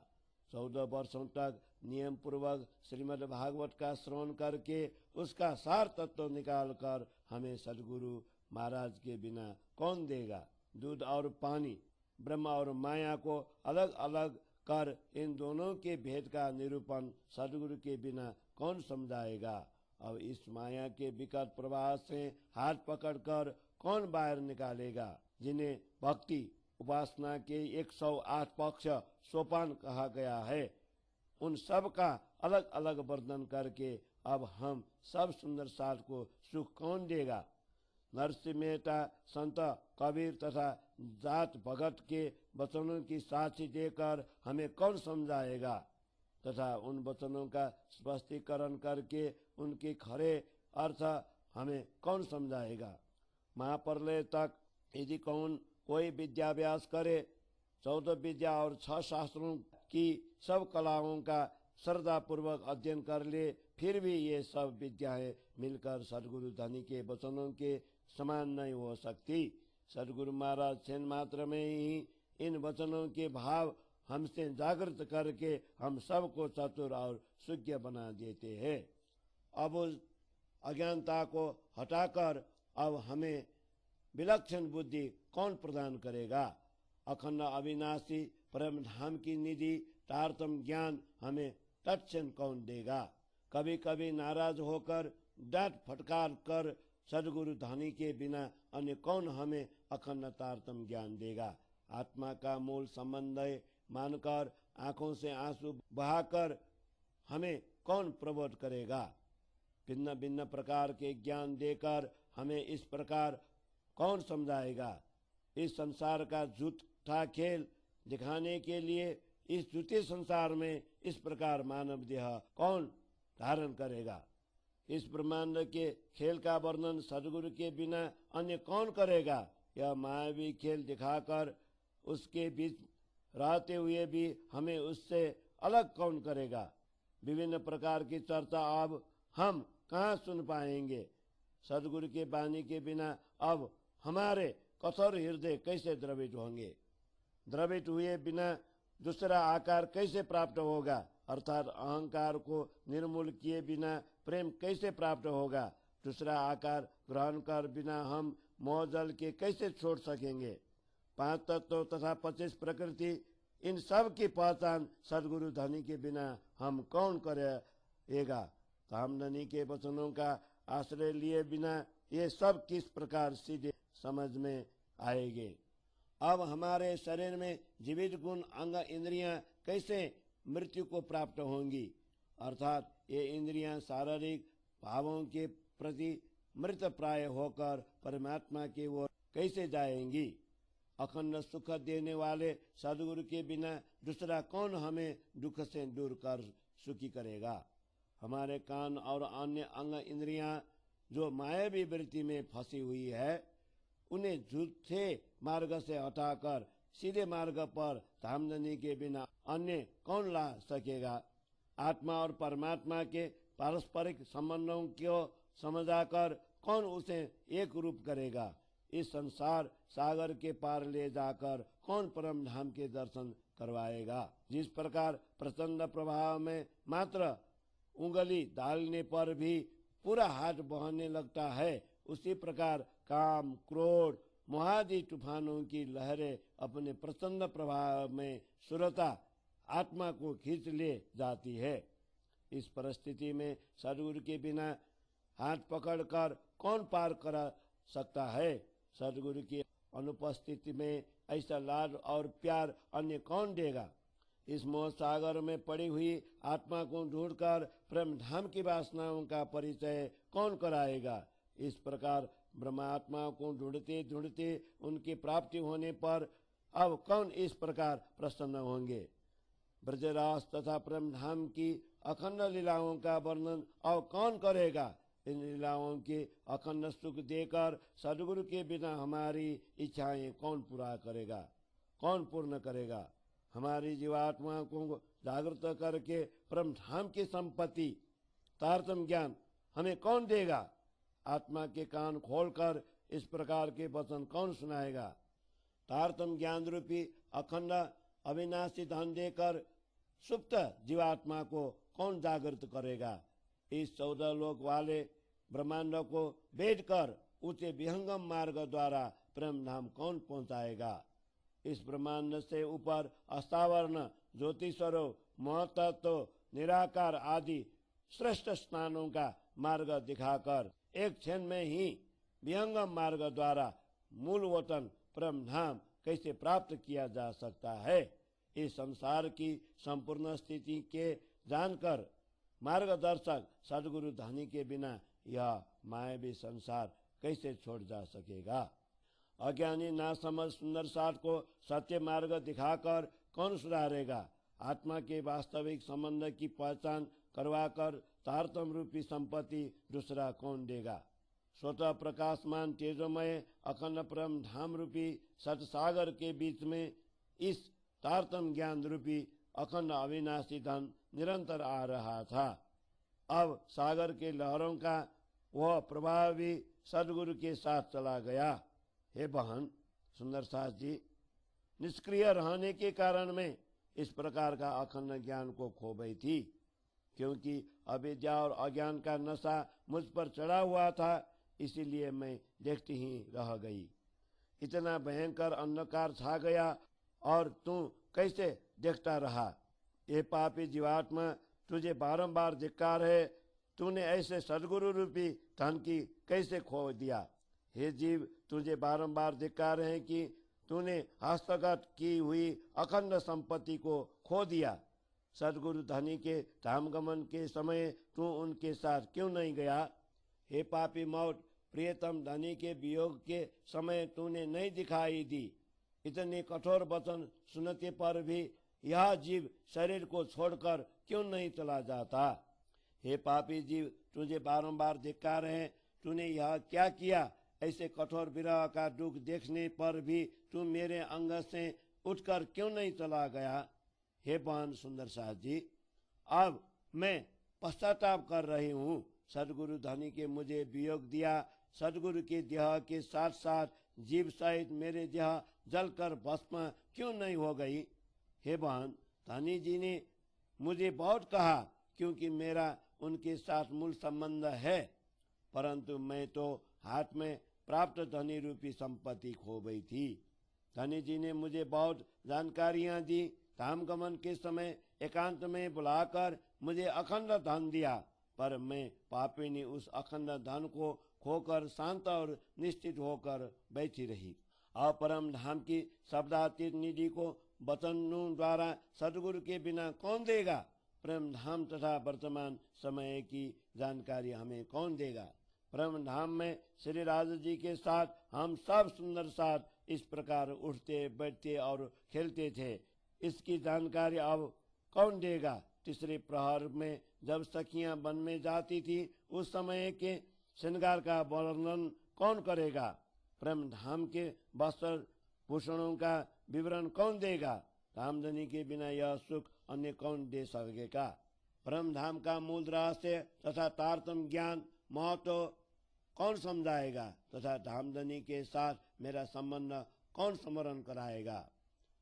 14 वर्षों तक नियम पूर्वक श्रीमद् भागवत का श्रवण करके उसका सार तत्व निकाल कर हमें सदगुरु महाराज के बिना कौन देगा? दूध और पानी, ब्रह्म और माया को अलग अलग कर इन दोनों के भेद का निरूपण सदगुरु के बिना कौन समझाएगा? अब इस माया के विकट प्रवाह से हाथ पकड़कर कौन बाहर निकालेगा? जिन्हें भक्ति उपासना के 108 पक्ष सोपान कहा गया है, उन सब का अलग अलग वर्णन करके अब हम सब सुंदर सार को सुख कौन देगा? नरसिंह मेहता, संत कबीर तथा जात भगत के वचनों की साक्षी देकर हमें कौन समझाएगा तथा उन वचनों का स्पष्टीकरण करके उनके खरे अर्थ हमें कौन समझाएगा? महाप्रलय तक यदि कोई विद्याभ्यास करे, 14 विद्या और 6 शास्त्रों की सब कलाओं का श्रद्धा पूर्वक अध्ययन कर ले, फिर भी ये सब विद्याएं मिलकर सदगुरु धनी के वचनों के समान नहीं हो सकती। सदगुरु महाराज क्षण मात्र में ही इन वचनों के भाव हमसे जागृत करके हम सबको चतुर और सुज्ञ बना देते हैं। अब उस अज्ञानता को हटाकर अब हमें विलक्षण बुद्धि कौन प्रदान करेगा? अखंड अविनाशी परम धाम की निधि तारतम्य ज्ञान हमें तत्क्षण कौन देगा? कभी कभी नाराज होकर डांट फटकार कर सदगुरु धनी के बिना अन्य कौन हमें अखंड तारतम्य ज्ञान देगा? आत्मा का मूल संबंध मानकर आंखों से आंसू बहाकर हमें कौन प्रबोध करेगा? भिन्न भिन्न प्रकार के ज्ञान देकर हमें इस प्रकार कौन समझाएगा? इस संसार का झूठा खेल दिखाने के लिए इस झूठे संसार में इस प्रकार मानव देह कौन धारण करेगा? इस ब्रह्मांड के खेल का वर्णन सदगुरु के बिना अन्य कौन करेगा? यह मायावी खेल दिखाकर उसके बीच रहते हुए भी हमें उससे अलग कौन करेगा? विभिन्न प्रकार की चर्चा अब हम कहाँ सुन पाएंगे? सदगुरु के वाणी के बिना अब हमारे कठोर हृदय कैसे द्रवित होंगे? द्रवित हुए बिना दूसरा आकार कैसे प्राप्त होगा? अर्थात अहंकार को निर्मूल किए बिना प्रेम कैसे प्राप्त होगा? दूसरा आकार ग्रहण कर बिना हम मोह जल के कैसे छोड़ सकेंगे? 5 तत्व तथा 25 प्रकृति, इन सब की पहचान सदगुरु धनी के बिना हम कौन करेगा? धामधनी के वचनों का आश्रय लिए बिना ये सब किस प्रकार सीधे समझ में आएंगे? अब हमारे शरीर में जीवित गुण अंग इंद्रियां कैसे मृत्यु को प्राप्त होंगी, अर्थात ये इंद्रियां शारीरिक भावों के प्रति मृत प्राय होकर परमात्मा की ओर कैसे जाएंगी। अखंड सुख देने वाले सदगुरु के बिना दूसरा कौन हमें दुख से दूर कर सुखी करेगा। हमारे कान और अन्य अंग इंद्रियां जो मायावी वृत्ति में फंसी हुई है, उन्हें झूठे मार्ग से हटाकर सीधे मार्ग पर धाम देने के बिना अन्य कौन ला सकेगा। आत्मा और परमात्मा के पारस्परिक संबंधों को समझाकर कौन उसे एक रूप करेगा। इस संसार सागर के पार ले जाकर कौन परम धाम के दर्शन करवाएगा। जिस प्रकार प्रचंड प्रभाव में मात्र उंगली डालने पर भी पूरा हाथ बहने लगता है, उसी प्रकार काम, क्रोध, मोहादि तूफानों की लहरें अपने प्रचंड प्रभाव में सुरता आत्मा को खींच ले जाती है। इस परिस्थिति में सदगुरु के बिना हाथ पकड़कर कौन पार करा सकता है। सदगुरु की अनुपस्थिति में ऐसा लाड और प्यार अन्य कौन देगा। इस मोह सागर में पड़ी हुई आत्मा को ढूंढकर प्रेम धाम की वासनाओं का परिचय कौन कराएगा। इस प्रकार ब्रह्मात्मा को ढूंढते ढूंढते उनकी प्राप्ति होने पर अब कौन इस प्रकार प्रसन्न होंगे। ब्रजरास तथा प्रेम धाम की अखंड लीलाओं का वर्णन अब कौन करेगा। इन लीलाओं के अखंड सुख देकर सदगुरु के बिना हमारी इच्छाएं कौन पूरा करेगा, कौन पूर्ण करेगा। हमारी जीवात्मा को जागृत करके परम धाम की संपत्ति तारतम ज्ञान हमें कौन देगा। आत्मा के कान खोलकर इस प्रकार के वचन कौन सुनाएगा। तारतम ज्ञान रूपी अखंड अविनाशी धन देकर सुप्त जीवात्मा को कौन जागृत करेगा। इस 14 लोक वाले ब्रह्मांड को भेदकर उसे विहंगम मार्ग द्वारा प्रेम धाम कौन पहुंचाएगा। इस ब्रह्मांड से ऊपर अस्थावरण, ज्योतिषरों, महतत्व, निराकार आदि श्रेष्ठ स्थानों का मार्ग दिखाकर एक क्षण में ही विहंगम मार्ग द्वारा मूल वतन परम धाम कैसे प्राप्त किया जा सकता है। इस संसार की संपूर्ण स्थिति के जानकर मार्गदर्शक सदगुरु धनी के बिना यह मायावी संसार कैसे छोड़ जा सकेगा। अज्ञानी नासमझ सुंदर साथ को सत्य मार्ग दिखाकर कौन सुधारेगा। आत्मा के वास्तविक संबंध की पहचान करवाकर तारतम रूपी संपत्ति दूसरा कौन देगा। स्वतः प्रकाशमान तेजोमय अखंड परम धाम रूपी सतसागर के बीच में इस तारतम ज्ञान रूपी अखंड अविनाशी धन निरंतर आ रहा था। अब सागर के लहरों का वह प्रभाव भी सदगुरु के साथ चला गया। हे बहन सुंदर सास जी, निष्क्रिय रहने के कारण में इस प्रकार का अखंड ज्ञान को खो गई थी, क्योंकि अविद्या और अज्ञान का नशा मुझ पर चढ़ा हुआ था, इसीलिए मैं देखती ही रह गई। इतना भयंकर अंधकार छा गया और तू कैसे देखता रहा। ये पापी जीवात्मा, तुझे बारंबार धिक्कार है, तूने ऐसे सदगुरु रूपी धन की कैसे खो दिया। हे जीव, तुझे बारंबार धिक्कार है कि तूने हस्तगत की हुई अखंड संपत्ति को खो दिया। सदगुरु धनी के धाम गमन के समय तू उनके साथ क्यों नहीं गया। हे पापी मौत, प्रियतम धनी के वियोग के समय तूने नहीं दिखाई दी। इतने कठोर वचन सुनते पर भी यह जीव शरीर को छोड़कर क्यों नहीं चला जाता। हे पापी जीव, तुझे बारंबार धिक्कार है, तूने यह क्या किया। ऐसे कठोर विरह का दुख देखने पर भी तू मेरे अंग से उठकर क्यों नहीं चला गया। हे बहन सुंदर सास जी, अब मैं पश्चाताप कर रही हूँ। सदगुरु धनी के मुझे वियोग दिया। सदगुरु के देह के साथ साथ जीव सहित मेरे देह जलकर भस्म क्यों नहीं हो गई। हे बहन, धनी जी ने मुझे बहुत कहा, क्योंकि मेरा उनके साथ मूल संबंध है, परंतु मैं तो हाथ में प्राप्त धनी रूपी संपत्ति खो गई थी। धनी जी ने मुझे बहुत जानकारियां दी। धाम गमन के समय एकांत में बुलाकर मुझे अखंड धन दिया, पर मैं पापी ने उस अखंड धन को खोकर शांत और निश्चित होकर बैठी रही। अपरम धाम की शब्दातीत निधि को वचनों द्वारा सदगुरु के बिना कौन देगा? परम धाम तथा वर्तमान समय की जानकारी हमें कौन देगा? परम धाम में श्री राजा जी के साथ हम सब सुंदर साथ इस प्रकार उठते बैठते और खेलते थे। इसकी जानकारी अब कौन देगा? तीसरे प्रहर में जब सखियां वन में जाती थी उस समय के श्रृंगार का वर्णन कौन करेगा? परम धाम के वस्त्र भूषणों का विवरण कौन देगा? रामधनी के बिना यह सुख अन्य कौन दे सकेगा? परम धाम का मूल रहस्य तथा तारतम्य ज्ञान महत्व कौन समझाएगा तथा धामधनी के साथ मेरा संबंध कौन स्मरण कराएगा?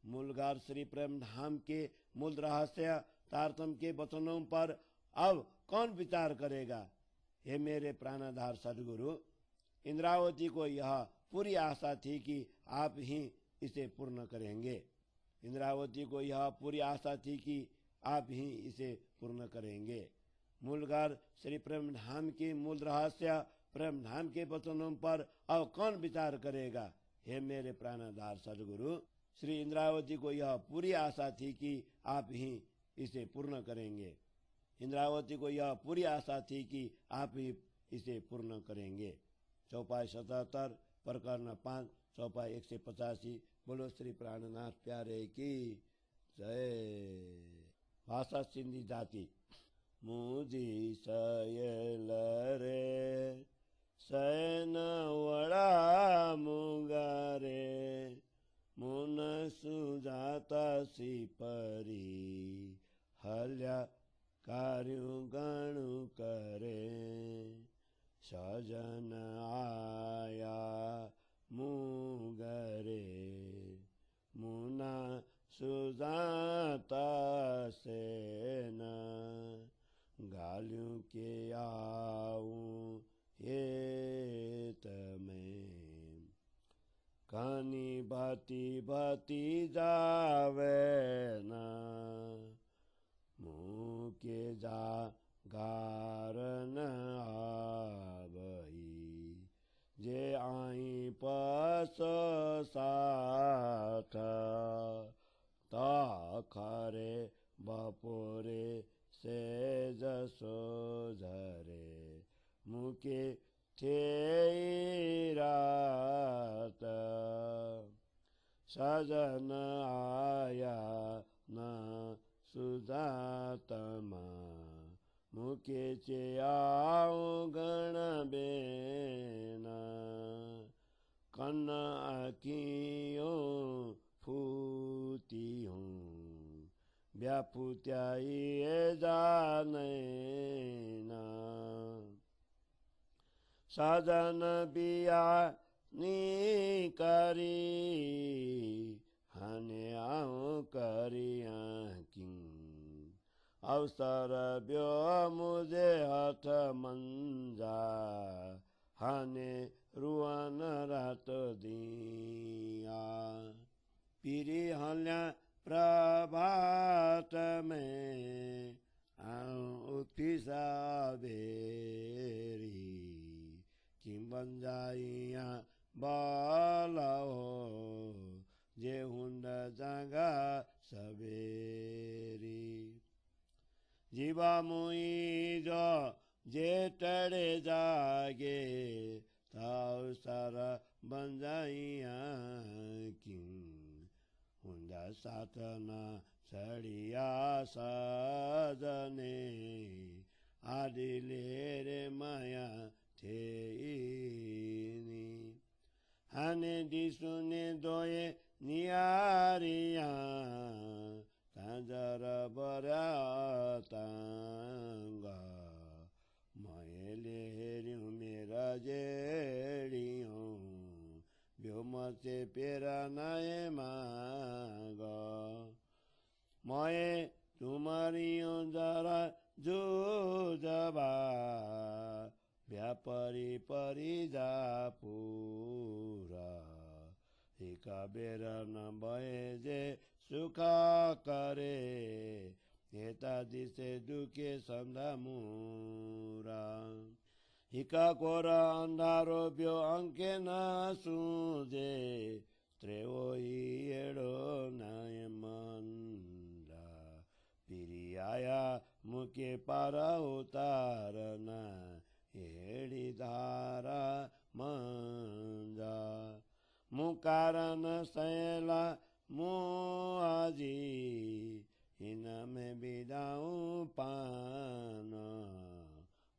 मूलगार श्री प्रेम धाम के मूल रहस्य तारतम्य के वचनों पर अब कौन विचार करेगा? हे मेरे प्राणाधार सदगुरु, इंद्रावती को यह पूरी आशा थी कि आप ही इसे पूर्ण करेंगे। इंद्रावती को यह पूरी आशा थी कि आप ही इसे पूर्ण करेंगे। मूलगार श्री प्रेम धाम के मूल रहस्य प्रेम धाम के वचनों पर अब कौन विचार करेगा? हे मेरे प्राणाधार सदगुरु, श्री इंद्रावती को यह पूरी आशा थी कि आप ही इसे पूर्ण करेंगे। इंद्रावती को यह पूरी आशा थी कि आप ही इसे पूर्ण करेंगे। चौपाई 77 प्रकरण 5 चौपाई 185। बोलो श्री प्राणनाथ प्यारे की जय। भाषा सिंधी जाति। मुझी सयल रे सैन वड़ा मुगारे मुन सुजाता सी परी हल्या कार्यों गणु करे सजन आया मुगरे मुना सुजाता सेन गालियों के आऊं हेत में कहानी भाती भाती जावे न मुँह के जा गारन आवई जे आई पस साथ ताखरे बपोरे से जसो झरे मुके थे रात सजन आया न सुजातमा मुके चे आओ गण बेना कन्न आखियों फूती हूँ व्यापुत्याई जाने ना साजन बिया नी करी हने आओ करिया की अवसर ब्यो मुझे हथ मंजा हने रुआन रात दिया पीरी हल्या प्रभात में उठी सावेरी किम बन जाइया बालाओ जे हुंड जगा सवेरी जीवा मुई जो जे टड़े जागे ताऊ सारा बन जाइया क्यों हुंदा सातना सड़िया सजने आदि लेरे माया थे हने दिसुने दोए नियारिया तांजर बरातांगा मायले हेरियो मेरा जेड़ियो व्योमते पेरा नाये मागा माये तुम्हारियो जरा जो जबा व्यापारी परिजा पूरा एका बेरा न भए जे सुखा करे हेता दिसे दुखे संधा मूरा हिका कोरा अंधारो ब्यो अंके न सूझे त्रेवो ही एड़ो नाय मंदा पीरी आया मुके पारा उतारना हेड़ी धारा मंजा मुकारण सैला मुआजी इन में बिदाऊं पान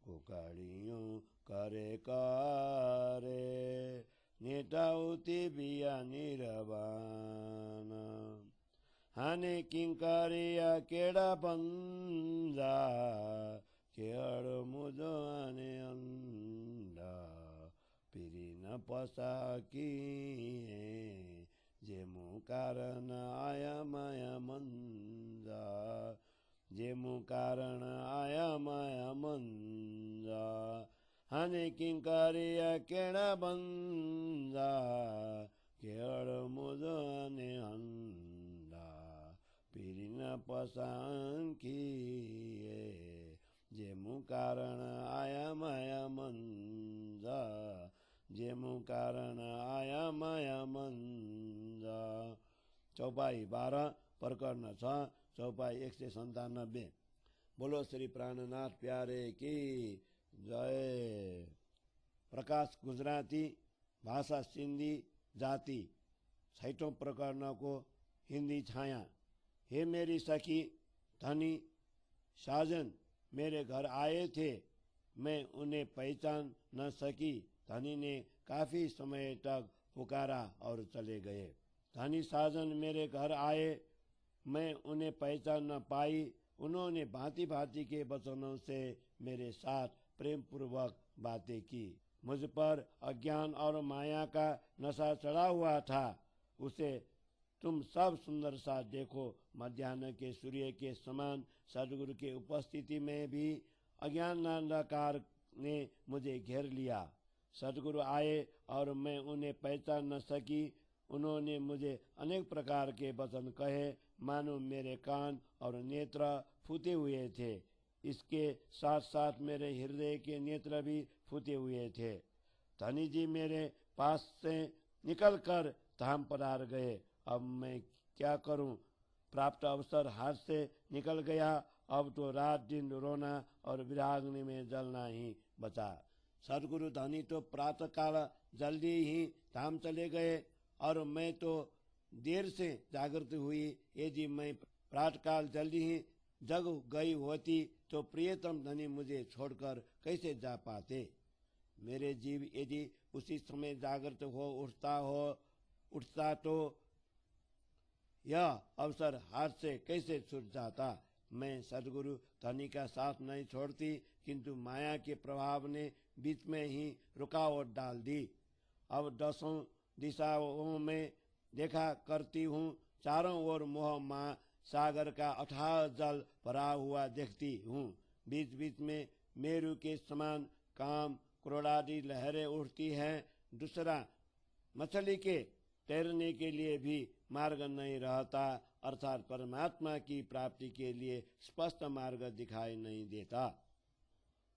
कुकड़ियों करे करे निटाउती बिया निरवान हाने किंकरिया केड़ा बंजा केड़ मुझो आने अंडा पिरी न पसा की जेमु कारण आया माया मंजा जेमु कारण आया माया मंजा हाने किंकरिया केड़ा बंजा केड़ मुझो आने अंडा पिरी न पसांकी जेमु कारण आया माया मंजा जेमु कारण आया माया मंजा। चौपाई 12 प्रकरण 6 चौपाई 197। बोलो श्री प्राणनाथ प्यारे की जय। प्रकाश गुजराती भाषा सिंधी जाति 6 प्रकरण को हिंदी छाया। हे मेरी सखी धनी साजन मेरे घर आए थे, मैं उन्हें पहचान न सकी। धनी ने काफी समय तक पुकारा और चले गए। धनी साजन मेरे घर आए, मैं उन्हें पहचान न पाई। उन्होंने भांति भांति के वचनों से मेरे साथ प्रेम पूर्वक बातें की। मुझ पर अज्ञान और माया का नशा चढ़ा हुआ था। उसे तुम सब सुंदर सा देखो। मध्याह्न के सूर्य के समान सदगुरु के उपस्थिति में भी अज्ञान अंधकार ने मुझे घेर लिया। सदगुरु आए और मैं उन्हें पहचान न सकी। उन्होंने मुझे अनेक प्रकार के वचन कहे, मानो मेरे कान और नेत्र फूटे हुए थे। इसके साथ साथ मेरे हृदय के नेत्र भी फूटे हुए थे। धनी जी मेरे पास से निकलकर धाम पधार गए। अब मैं क्या करूं? प्राप्त अवसर हाथ से निकल गया। अब तो रात दिन रोना और विराग्नि में जलना ही बचा। सदगुरु धनी तो प्रातः काल जल्दी ही धाम चले गए और मैं तो देर से जागृत हुई। यदि मैं प्रातः काल जल्दी ही जग गई होती तो प्रियतम धनी मुझे छोड़कर कैसे जा पाते। मेरे जीव यदि उसी समय जागृत हो उठता तो यह अवसर हाथ से कैसे छूट जाता। मैं सदगुरु धनी का साथ नहीं छोड़ती, किंतु माया के प्रभाव ने बीच में ही रुकावट डाल दी। अब 10 दिशाओं में देखा करती हूँ, चारों ओर मोह मां सागर का अथाह जल भरा हुआ देखती हूँ। बीच बीच में मेरु के समान काम क्रोधादि लहरें उठती हैं। दूसरा, मछली के तैरने के लिए भी मार्ग नहीं रहता, अर्थात परमात्मा की प्राप्ति के लिए स्पष्ट मार्ग दिखाई नहीं देता।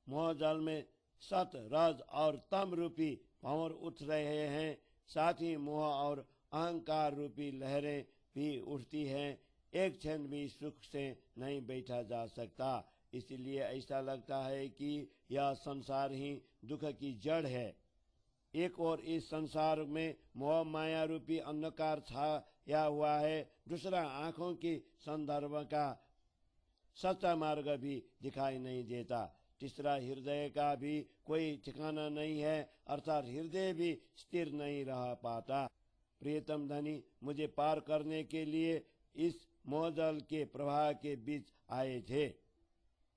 मोह जल में सत रज और तम रूपी भंवर उठ रहे हैं। साथ ही मोह और अहंकार रूपी लहरें भी उठती हैं। एक क्षण भी सुख से नहीं बैठा जा सकता। इसलिए ऐसा लगता है कि यह संसार ही दुख की जड़ है। एक और इस संसार में मोह माया रूपी अंधकार छाया हुआ है। दूसरा, आंखों की संदर्भ का सच्चा मार्ग भी दिखाई नहीं देता। तीसरा, हृदय का भी कोई ठिकाना नहीं है, अर्थात हृदय भी स्थिर नहीं रह पाता। प्रियतम धनी मुझे पार करने के लिए इस मोहजल के प्रवाह के बीच आए थे।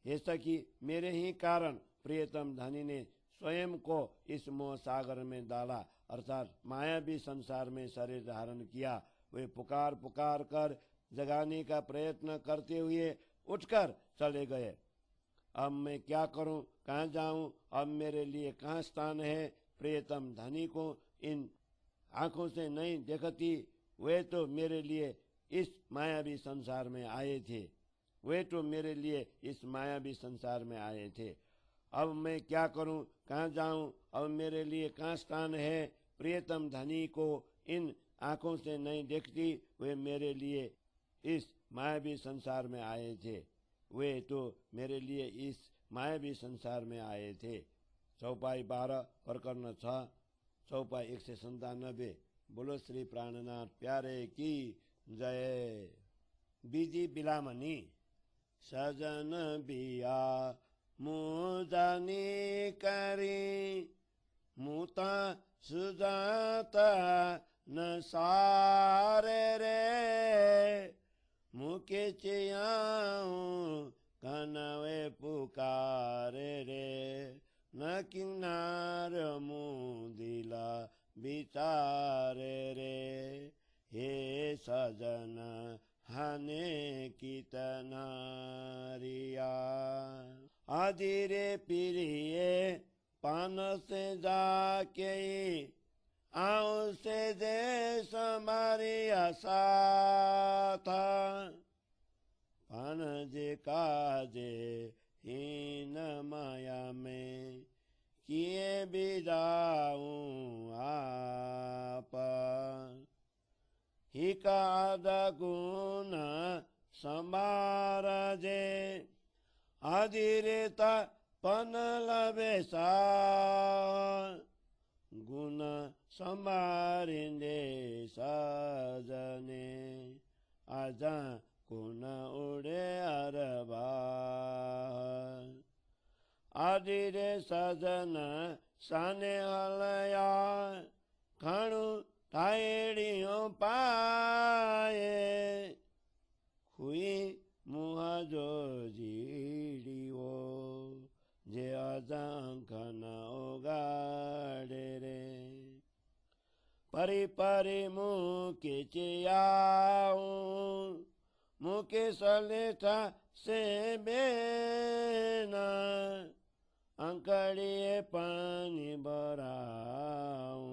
हे सखी, मेरे ही कारण प्रियतम धनी ने स्वयं को इस मोह सागर में डाला, अर्थात मायावी संसार में शरीर धारण किया। वे पुकार पुकार कर जगाने का प्रयत्न करते हुए उठकर चले गए। अब मैं क्या करूं, कहाँ जाऊं? अब मेरे लिए कहाँ स्थान है? प्रियतम धनी को इन आंखों से नहीं देखती। वे तो मेरे लिए इस मायावी संसार में आए थे। अब मैं क्या करूं, कहाँ जाऊं? अब मेरे लिए कहाँ स्थान है? प्रियतम धनी को इन आंखों से नहीं देखती, वे मेरे लिए इस मायावी संसार में आए थे। वे तो मेरे लिए इस मायावी संसार में आए थे। चौपाई 12 प्रकरण 6 चौपाई 197। बोलो श्री प्राणनाथ प्यारे की जय। बीजी बिलामणि सजन बिया मुजानी करी मुता सुजाता न सारे रे मुके चियाऊं कनवे पुकारे रे न किन्नार मुदिला बिचारे रे हे सजन हने कितनारिया आदिरे पिरिये पान से जाके आऊं से दे समारिया साथा पान जे काजे हीन माया में किए भी जाऊं आप ही का गुण संभार जे आदिरेता पन लबे सा गुण संभारिंदे सजने आजा कुन उड़े अरबा आदिरे सजन साने हलया खाणु थायड़ियों पाए खुई मुहा जो जीड़ियो जे अजंखन उगाड़े रे परि परि मुके चियाऊं मुके सलेटा से बेना अंकड़िए पानी भराऊं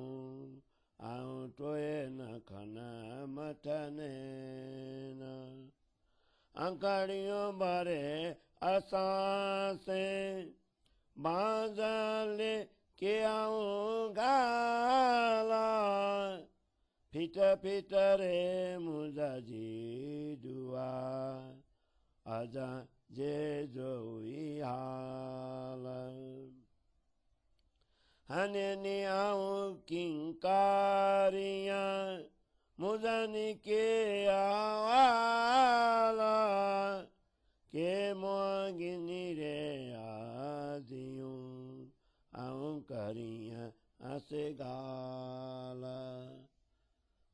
आऊं टोए न खना मथने न अंकड़ियों भरे असां से बांझले के आऊं गाला फिट फिट रे मुझा जी दुआ आजा जे जोई हाल हने आऊं किंकारियां मुझनी के आवाला के मोगिनी रे आदियूं आऊं करियां आसे गाला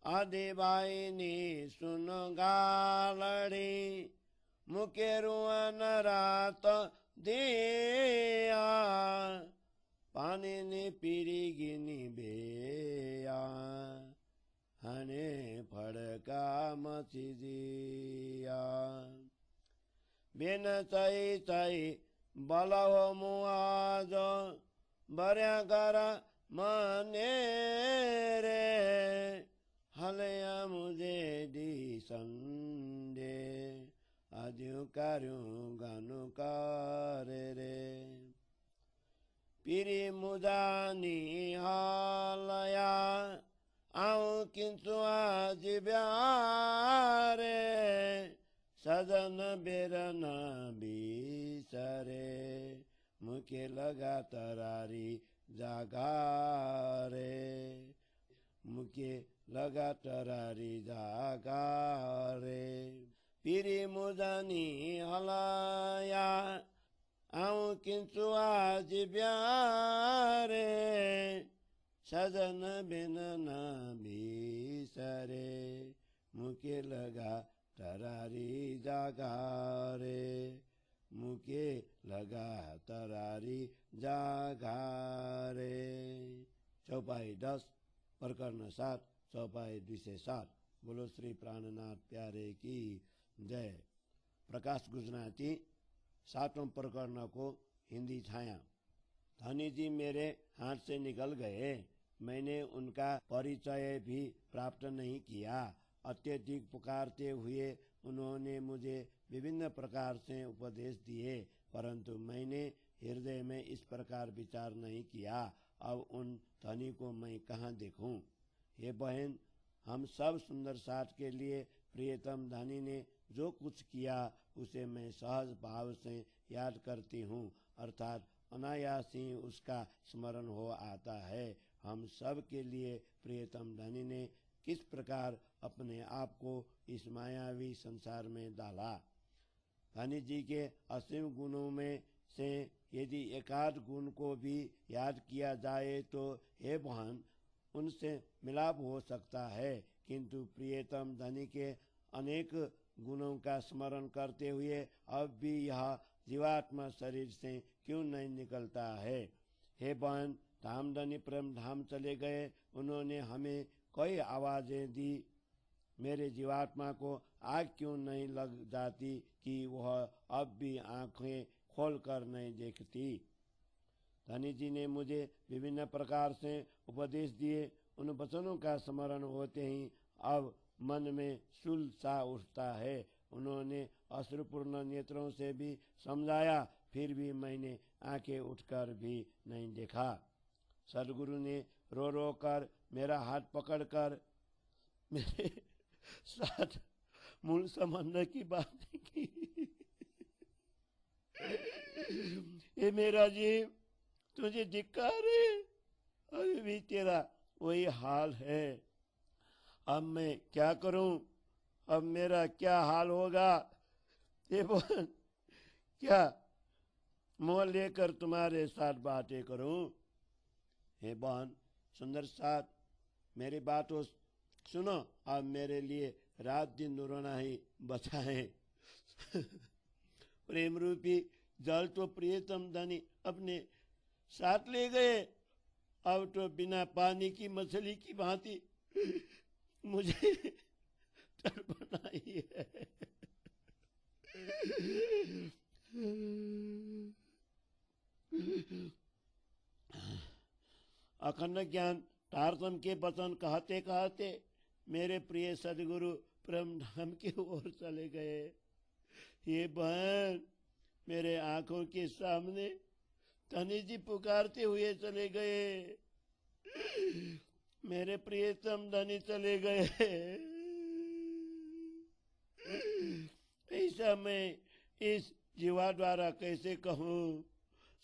आदि बाई नी सुन गालड़ी मुके रुअन रात दिया पानी नी पीरी गिनी बेया हने फड़का मची दिया बिन चई चई बलहो मुआज बर्या कर मने रे हलया मुझे दी संदे आजू करूं गानु करे रे पीरी मुदानी हालया आऊं किंतु आज ब्यारे सजन बेरन बिसरे मुके लगा तरारी जागारे मुके लगा तरारी जागारे पीरी मुदानी हलाया आऊं किंतु आज ब्यारे सजन बिन न बिसरे मुके लगा तरारी जागारे मुके लगा तरारी जागारे चौपाई 10 प्रकरण 7 चौपाई 207। बोलो श्री प्राणनाथ प्यारे की जय। प्रकाश गुजराती 7वें प्रकरण को हिंदी छाया। धनी जी मेरे हाथ से निकल गए, मैंने उनका परिचय भी प्राप्त नहीं किया। अत्यधिक पुकारते हुए उन्होंने मुझे विभिन्न प्रकार से उपदेश दिए, परंतु मैंने हृदय में इस प्रकार विचार नहीं किया। अब उन धनी को मैं कहाँ देखूं? हे बहन, हम सब सुंदर साथ के लिए प्रियतम धनी ने जो कुछ किया उसे मैं सहज भाव से याद करती हूँ, अर्थात अनायास ही उसका स्मरण हो आता है। हम सब के लिए प्रियतम धनी ने किस प्रकार अपने आप को इस मायावी संसार में डाला। धनी जी के असीम गुणों में से यदि एकाध गुण को भी याद किया जाए तो हे बहन उनसे मिलाप हो सकता है, किंतु प्रियतम धनी के अनेक गुणों का स्मरण करते हुए अब भी यह जीवात्मा शरीर से क्यों नहीं निकलता है। हे बहन, धामधनी प्रेम धाम चले गए, उन्होंने हमें कई आवाजें दी, मेरे जीवात्मा को आग क्यों नहीं लग जाती कि वह अब भी आंखें खोल कर नहीं देखती। धनी जी ने मुझे विभिन्न प्रकार से उपदेश दिए, उन वचनों का स्मरण होते ही अब मन में शूल सा उठता है। उन्होंने अश्रुपूर्ण नेत्रों से भी समझाया, फिर भी मैंने आंखें उठकर भी नहीं देखा। सदगुरु ने रो रो कर मेरा हाथ पकड़कर मेरे साथ मूल संबंध की बात की। ये मेरा जीव, तुझे धिक्कार है, अभी भी तेरा वही हाल है। अब मैं क्या करूं, अब मेरा क्या हाल होगा। ये बहन, क्या मोह लेकर तुम्हारे साथ बातें करूं। हे बहन सुंदर साथ, मेरी बातों सुनो, अब मेरे लिए रात दिन रोना ही बचा है। प्रेम रूपी जल तो प्रियतम धनी अपने साथ ले गए, अब तो बिना पानी की मछली की भांति मुझे तड़पना ही है। अखंड ज्ञान तारतम के वचन कहते कहते मेरे प्रिय सदगुरु परम धाम की ओर चले गए। ये बहन, मेरे आंखों के सामने धनी जी पुकारते हुए चले गए, मेरे प्रियतम धनी चले गए। ऐसा मैं इस जीवा द्वारा कैसे कहूँ।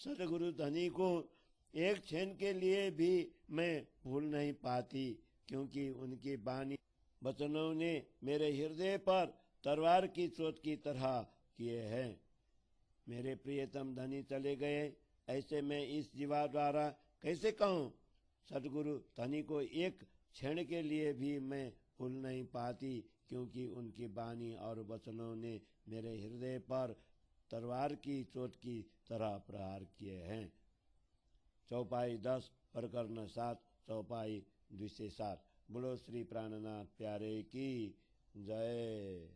सदगुरु धनी को एक क्षण के लिए भी मैं भूल नहीं पाती, क्योंकि उनकी वाणी वचनों ने मेरे हृदय पर तलवार की चोट की तरह किए हैं। मेरे प्रियतम धनी चले गए, ऐसे मैं इस जीवा द्वारा कैसे कहूँ। सदगुरु धनी को एक क्षण के लिए भी मैं भूल नहीं पाती, क्योंकि उनकी वाणी और वचनों ने मेरे हृदय पर तलवार की चोट की तरह प्रहार किए हैं। चौपाई 10 प्रकरण 7 चौपाई 207। बोलो श्री प्राणनाथ प्यारे की जय।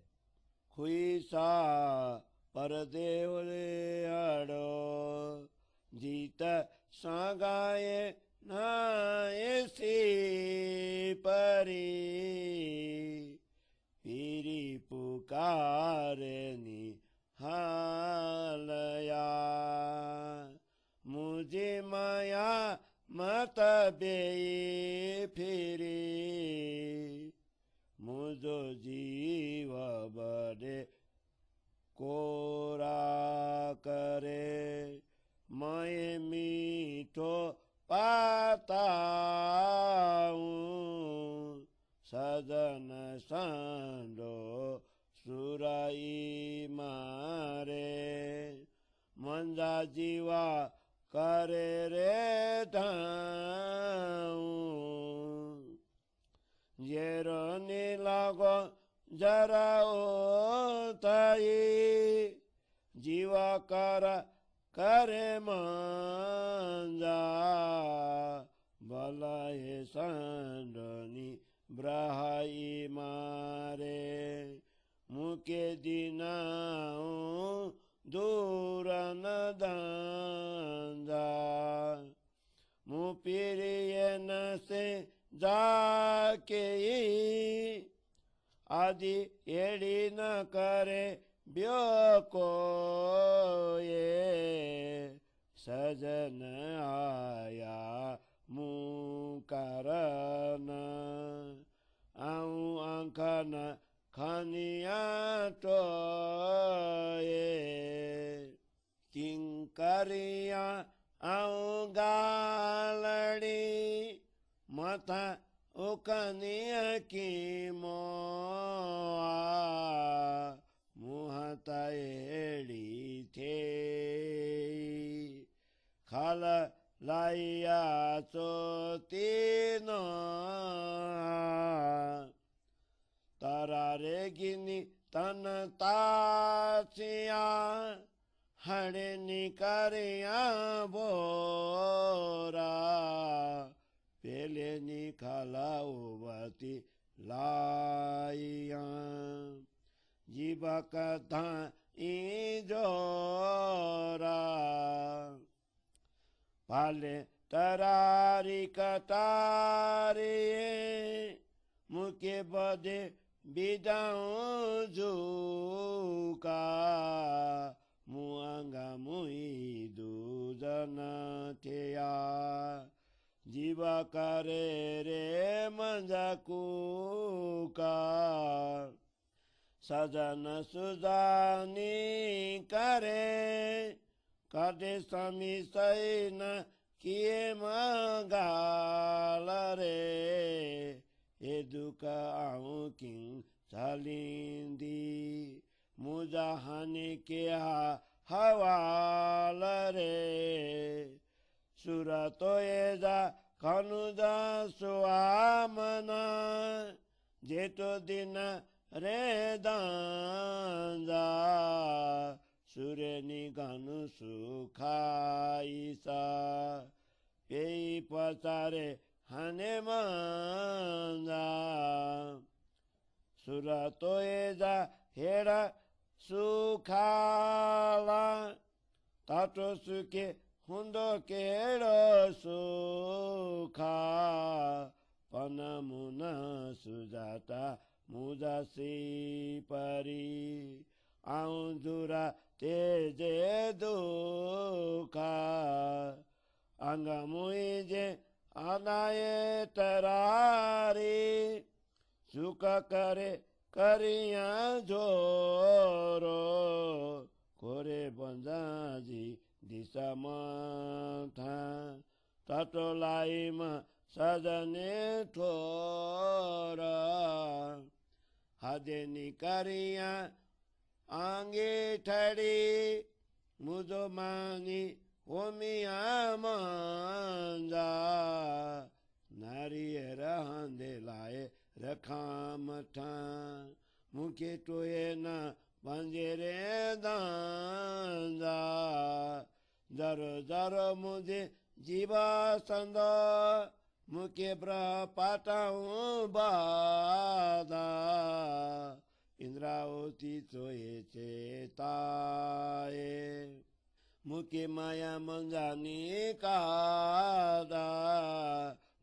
खुई सा परदेव रे अड़ो, जीत सांगाए नाए सी परी, पीरी पुकारनी हालया, मुझे माया मत बे फिरी, मुझो जीव बड़े कोरा करे, मैं मीठो पाताऊं, सजन सांडो सुराई मारे, मंजा जीवा करे रे धाऊं, जेरो नीलागो जरा ताई, जीवा करे मंजा, बलाए सांडनी ब्राहाई मारे, मुके दिनाऊं दूर न दांजा, मुपिरियन से जाके आदि एड़ी न करे ब्यो को, ये सजन आया मुकरन आँख न खनिया टोए किंकरिया आऊं गालड़ी माथा उकनिया की मोआ मुहता एड़ी थे खाल लाइया चोतीनो तरारे गिनी तन ताचिया हड़े निकरिया बोरा पेले निकाला उबती लाइया जीवा कथा जोरा पाले तरारी कटारी मुके बदे बिदाऊं झुका मुआंगा मुई दूजन थिया जीवा करे रे मंजकूका सजन सुजानी करे कदे समी सैन किए मंगाल रे ए दुख आऊं किं चलिंदी मुजाहानी के हवाल रे सुरतो एजा खनुजा सुआमना जेतो दिन रे दांजा सुरेनी गनु सुखाईसा पेई पचारे हने मांजा सुरतो एजा हेड़ा सुखाला तातो सुके हुंदो केड़ो सुखा पनमुना सुजाता मुजासी परी आऊं जुरा तेजे दुखा अंगमुजे अनाये तरारी सुख करे करिया जोरो कोरे बंजाजी दिशा माथा तटोलाई में सजने थोरा हजे निकरिया आंगे ठड़ी मुझो मानी ओमिया मांजा नारियर हंदे लाए रखा मठा मुखे टोए न पंजरे दांजा जरो जरो मुझे जीवा संद मुखे ब्रा पाटाऊं बादा इंद्रावती चोए चेताए मुखे माया मंजानी कादा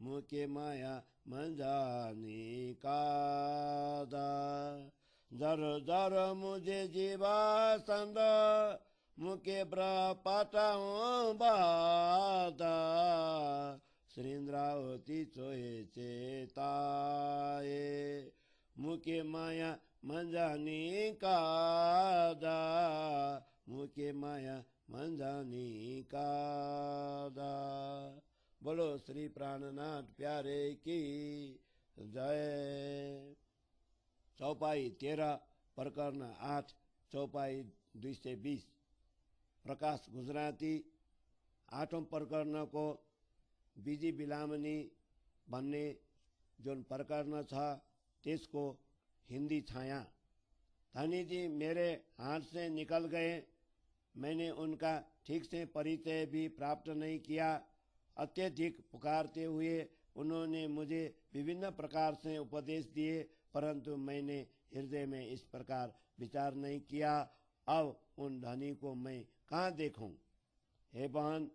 मुखे माया मंजानी कादा जरो जरो मुझे जीवा संद मुखे ब्रा पाटाऊं बादा श्रीन्द्रावती चोए चेताए मुखे माया मंजानी कादा मुखे माया मंजानी कादा। बोलो श्री प्राणनाथ प्यारे की जय। चौपाई 13 प्रकरण 8 चौपाई 220 प्रकाश गुजराती। 8औं प्रकरण को बीजी बिलामनी भन्ने जुन प्रकरण छ त्यसको हिंदी छाया। धनी जी मेरे हाथ से निकल गए, मैंने उनका ठीक से परिचय भी प्राप्त नहीं किया। अत्यधिक पुकारते हुए उन्होंने मुझे विभिन्न प्रकार से उपदेश दिए, परंतु मैंने हृदय में इस प्रकार विचार नहीं किया। अब उन धनी को मैं कहाँ देखूं? हे बहन,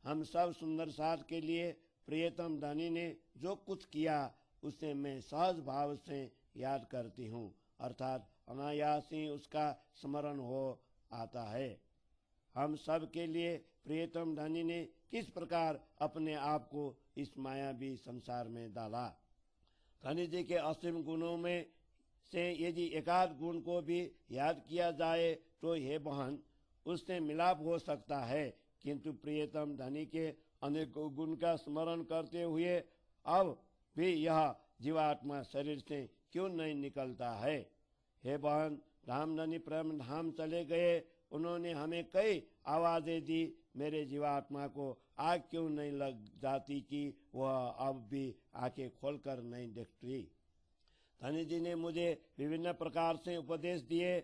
हम सब सुंदर साथ के लिए प्रियतम धनी ने जो कुछ किया उसे मैं सहज भाव से याद करती हूँ, अर्थात अनायास ही उसका स्मरण हो आता है। हम सब के लिए प्रियतम धनी ने किस प्रकार अपने आप को इस मायावी संसार में डाला। धनी जी के असीम गुणों में से यदि एकाध गुण को भी याद किया जाए तो हे बहन उससे मिलाप हो सकता है, किंतु प्रियतम धनी के अनेकों गुण का स्मरण करते हुए अब भी यह जीवात्मा शरीर से क्यों नहीं निकलता है। हे बहन, रामधनी प्रेम धाम चले गए, उन्होंने हमें कई आवाजें दी, मेरे जीवात्मा को आग क्यों नहीं लग जाती कि वह अब भी आंखें खोलकर नहीं देखती। धनी जी ने मुझे विभिन्न प्रकार से उपदेश दिए,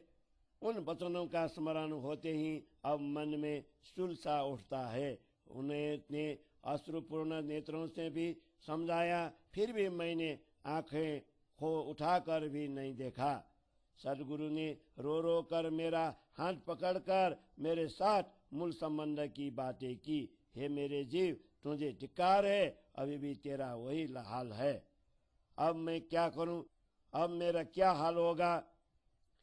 उन वचनों का स्मरण होते ही अब मन में शूल सा उठता है। उन्हें अश्रुपूर्ण नेत्रों से भी समझाया, फिर भी मैंने आंखें उठाकर भी नहीं देखा। सदगुरु ने रो रो कर मेरा हाथ पकड़कर मेरे साथ मूल संबंध की बातें की। हे मेरे जीव, तुझे धिक्कार है, अभी भी तेरा वही हाल है। अब मैं क्या करूं, अब मेरा क्या हाल होगा।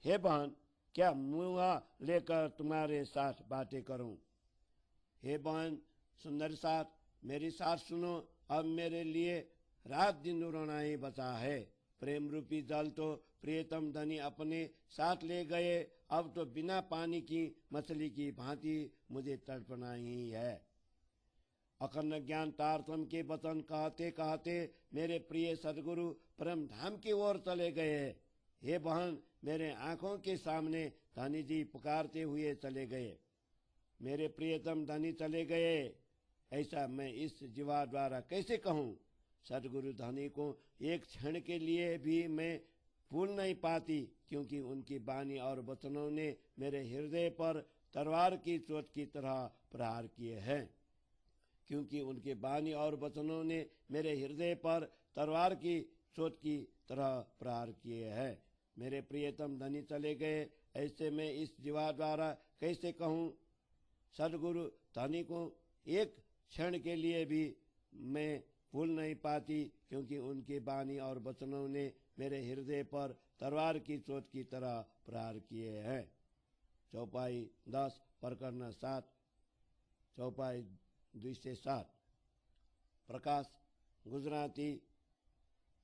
हे बहन, क्या मुँह लेकर तुम्हारे साथ बातें करूं। हे बहन सुंदर साथ, मेरी साथ सुनो, अब मेरे लिए रात दिन रोना ही बचा है। प्रेम रूपी जल तो प्रियतम धनी अपने साथ ले गए, अब तो बिना पानी की मछली की भांति मुझे तड़पना ही है। अखंड ज्ञान तारतम के वचन कहते कहते मेरे प्रिय सदगुरु परम धाम की ओर चले गए। हे बहन, मेरे आंखों के सामने धनी जी पुकारते हुए चले गए। मेरे प्रियतम धनी चले गए, ऐसा मैं इस जीवा द्वारा कैसे कहूँ। सदगुरु धनी को एक क्षण के लिए भी मैं भूल नहीं पाती, क्योंकि उनकी वाणी और वचनों ने मेरे हृदय पर तलवार की चोट की तरह प्रहार किए हैं। क्योंकि उनके वाणी और वचनों ने मेरे हृदय पर तलवार की चोट की तरह प्रहार किए हैं। मेरे प्रियतम धनी चले गए, ऐसे मैं इस जीवा द्वारा कैसे कहूँ। सदगुरु धनी को एक क्षण के लिए भी मैं भूल नहीं पाती, क्योंकि उनकी वाणी और वचनों ने मेरे हृदय पर तलवार की चोट की तरह प्रहार किए हैं। चौपाई 10 प्रकरण 7, चौपाई 2 से 7। प्रकाश गुजराती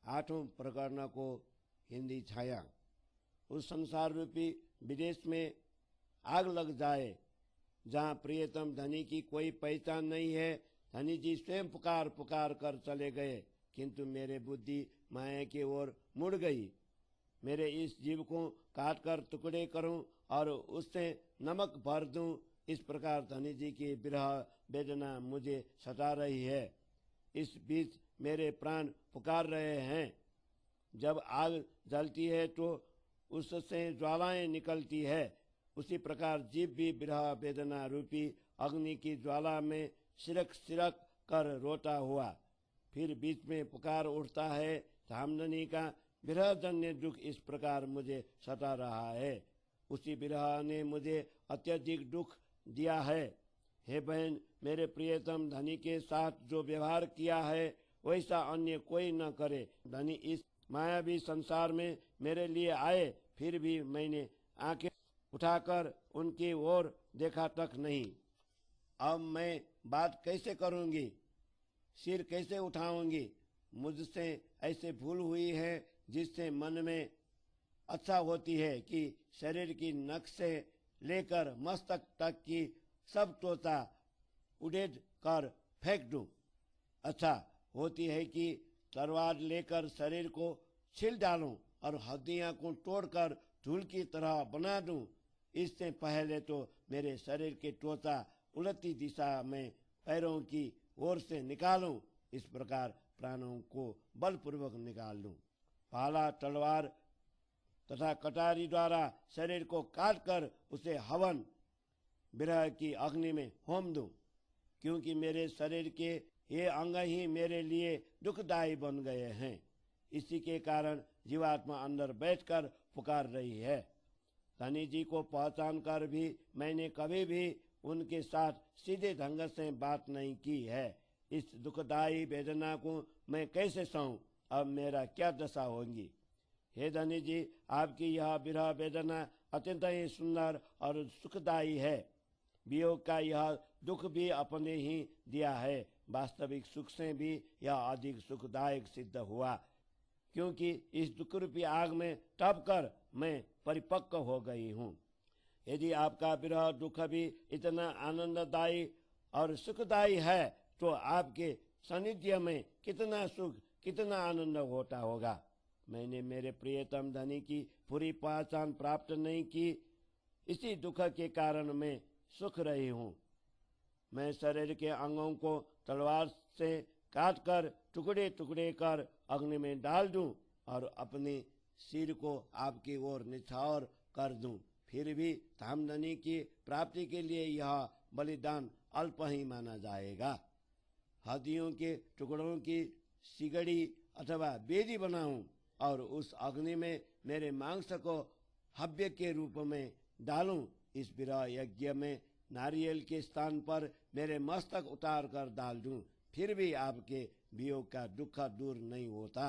8वें प्रकरण को हिंदी छाया। उस संसार रूपी विदेश में आग लग जाए, जहाँ प्रियतम धनी की कोई पहचान नहीं है। धनी जी स्वयं पुकार पुकार कर चले गए, किंतु मेरे बुद्धि माया की ओर मुड़ गई। मेरे इस जीव को काट कर टुकड़े करूं और उससे नमक भर दूं, इस प्रकार धनी जी की विरह वेदना मुझे सता रही है। इस बीच मेरे प्राण पुकार रहे हैं। जब आग जलती है तो उससे ज्वालाएं निकलती है, उसी प्रकार जीव भी विरह वेदना रूपी अग्नि की ज्वाला में सिरक सिरक कर रोता हुआ फिर बीच में पुकार उठता है। धामधनी का विरहजन्य दुख इस प्रकार मुझे सता रहा है। उसी विरह ने मुझे अत्यधिक दुख दिया है। हे बहन, मेरे प्रियतम धनी के साथ जो व्यवहार किया है वैसा अन्य कोई न करे। धनी इस मायावी संसार में मेरे लिए आए, फिर भी मैंने आंखें उठाकर उनकी ओर देखा तक नहीं। अब मैं बात कैसे करूंगी, सिर कैसे उठाऊंगी। मुझसे ऐसे भूल हुई है जिससे मन में अच्छा होती है कि शरीर की नख से लेकर मस्तक तक की सब त्वचा उड़ेल कर फेंक दूं। अच्छा होती है कि तलवार लेकर शरीर को छील डालूं और हड्डियां को तोड़कर धूल की तरह बना दूं। इससे पहले तो मेरे शरीर की त्वचा उलटी दिशा में पैरों की ओर से निकालूं, इस प्रकार प्राणों को बलपूर्वक निकाल दूं। भाला, तलवार तथा कटारी द्वारा शरीर को काटकर उसे हवन विरह की अग्नि में होम दूं, क्योंकि मेरे शरीर के ये अंग ही मेरे लिए दुखदायी बन गए हैं। इसी के कारण जीवात्मा अंदर बैठकर पुकार रही है। धनी जी को पहचान कर भी मैंने कभी भी उनके साथ सीधे ढंग से बात नहीं की है। इस दुखदायी वेदना को मैं कैसे सहूं, अब मेरा क्या दशा होगी। हे धनी जी, आपकी यह विरह वेदना अत्यंत ही सुंदर और सुखदायी है। वियोग का यह दुख भी अपने ही दिया है, वास्तविक सुख से भी यह अधिक सुखदायक सिद्ध हुआ, क्योंकि इस दुख रूपी आग में तप कर मैं परिपक्व हो गई हूँ। यदि आपका विरह दुख भी इतना आनंददायी और सुखदायी है तो आपके सानिध्य में कितना सुख, कितना आनंद होता होगा। मैंने मेरे प्रियतम धनी की पूरी पहचान प्राप्त नहीं की, इसी दुख के कारण मैं सुख रही हूँ। मैं शरीर के अंगों को तलवार से काट कर टुकड़े टुकड़े कर अग्नि में डाल दूं और अपने सिर को आपकी ओर निछावर कर दूं, फिर भी धामधनी की प्राप्ति के लिए यह बलिदान अल्प ही माना जाएगा। हाथियों के टुकड़ों की सिगड़ी अथवा बेदी बनाऊं और उस अग्नि में मेरे मांस को हव्य के रूप में डालूं। इस विरह यज्ञ में नारियल के स्थान पर मेरे मस्तक उतार कर डाल दूं, फिर भी आपके वियोग का दुख दूर नहीं होता।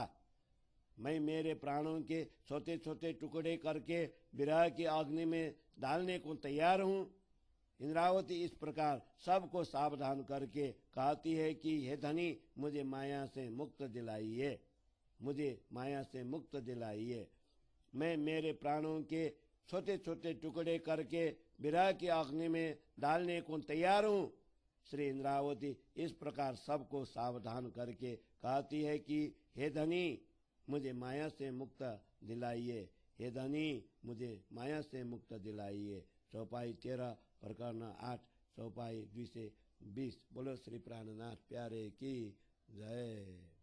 मैं मेरे प्राणों के छोटे छोटे टुकड़े करके विरह की अग्नि में डालने को तैयार हूँ। इंद्रावती इस प्रकार सबको सावधान करके कहती है कि हे धनी, मुझे माया से मुक्त दिलाइए, मुझे माया से मुक्त दिलाइए। मैं मेरे प्राणों के छोटे छोटे टुकड़े करके विरह की अग्नि में डालने को तैयार हूँ। श्री इंद्रावती इस प्रकार सबको सावधान करके कहती है कि हे धनी, मुझे माया से मुक्त दिलाइए, हे धनी, मुझे माया से मुक्त दिलाइए। चौपाई 13 प्रकरण 8 चौपाई 2 से 20। बोलो श्री प्राणनाथ प्यारे की जय।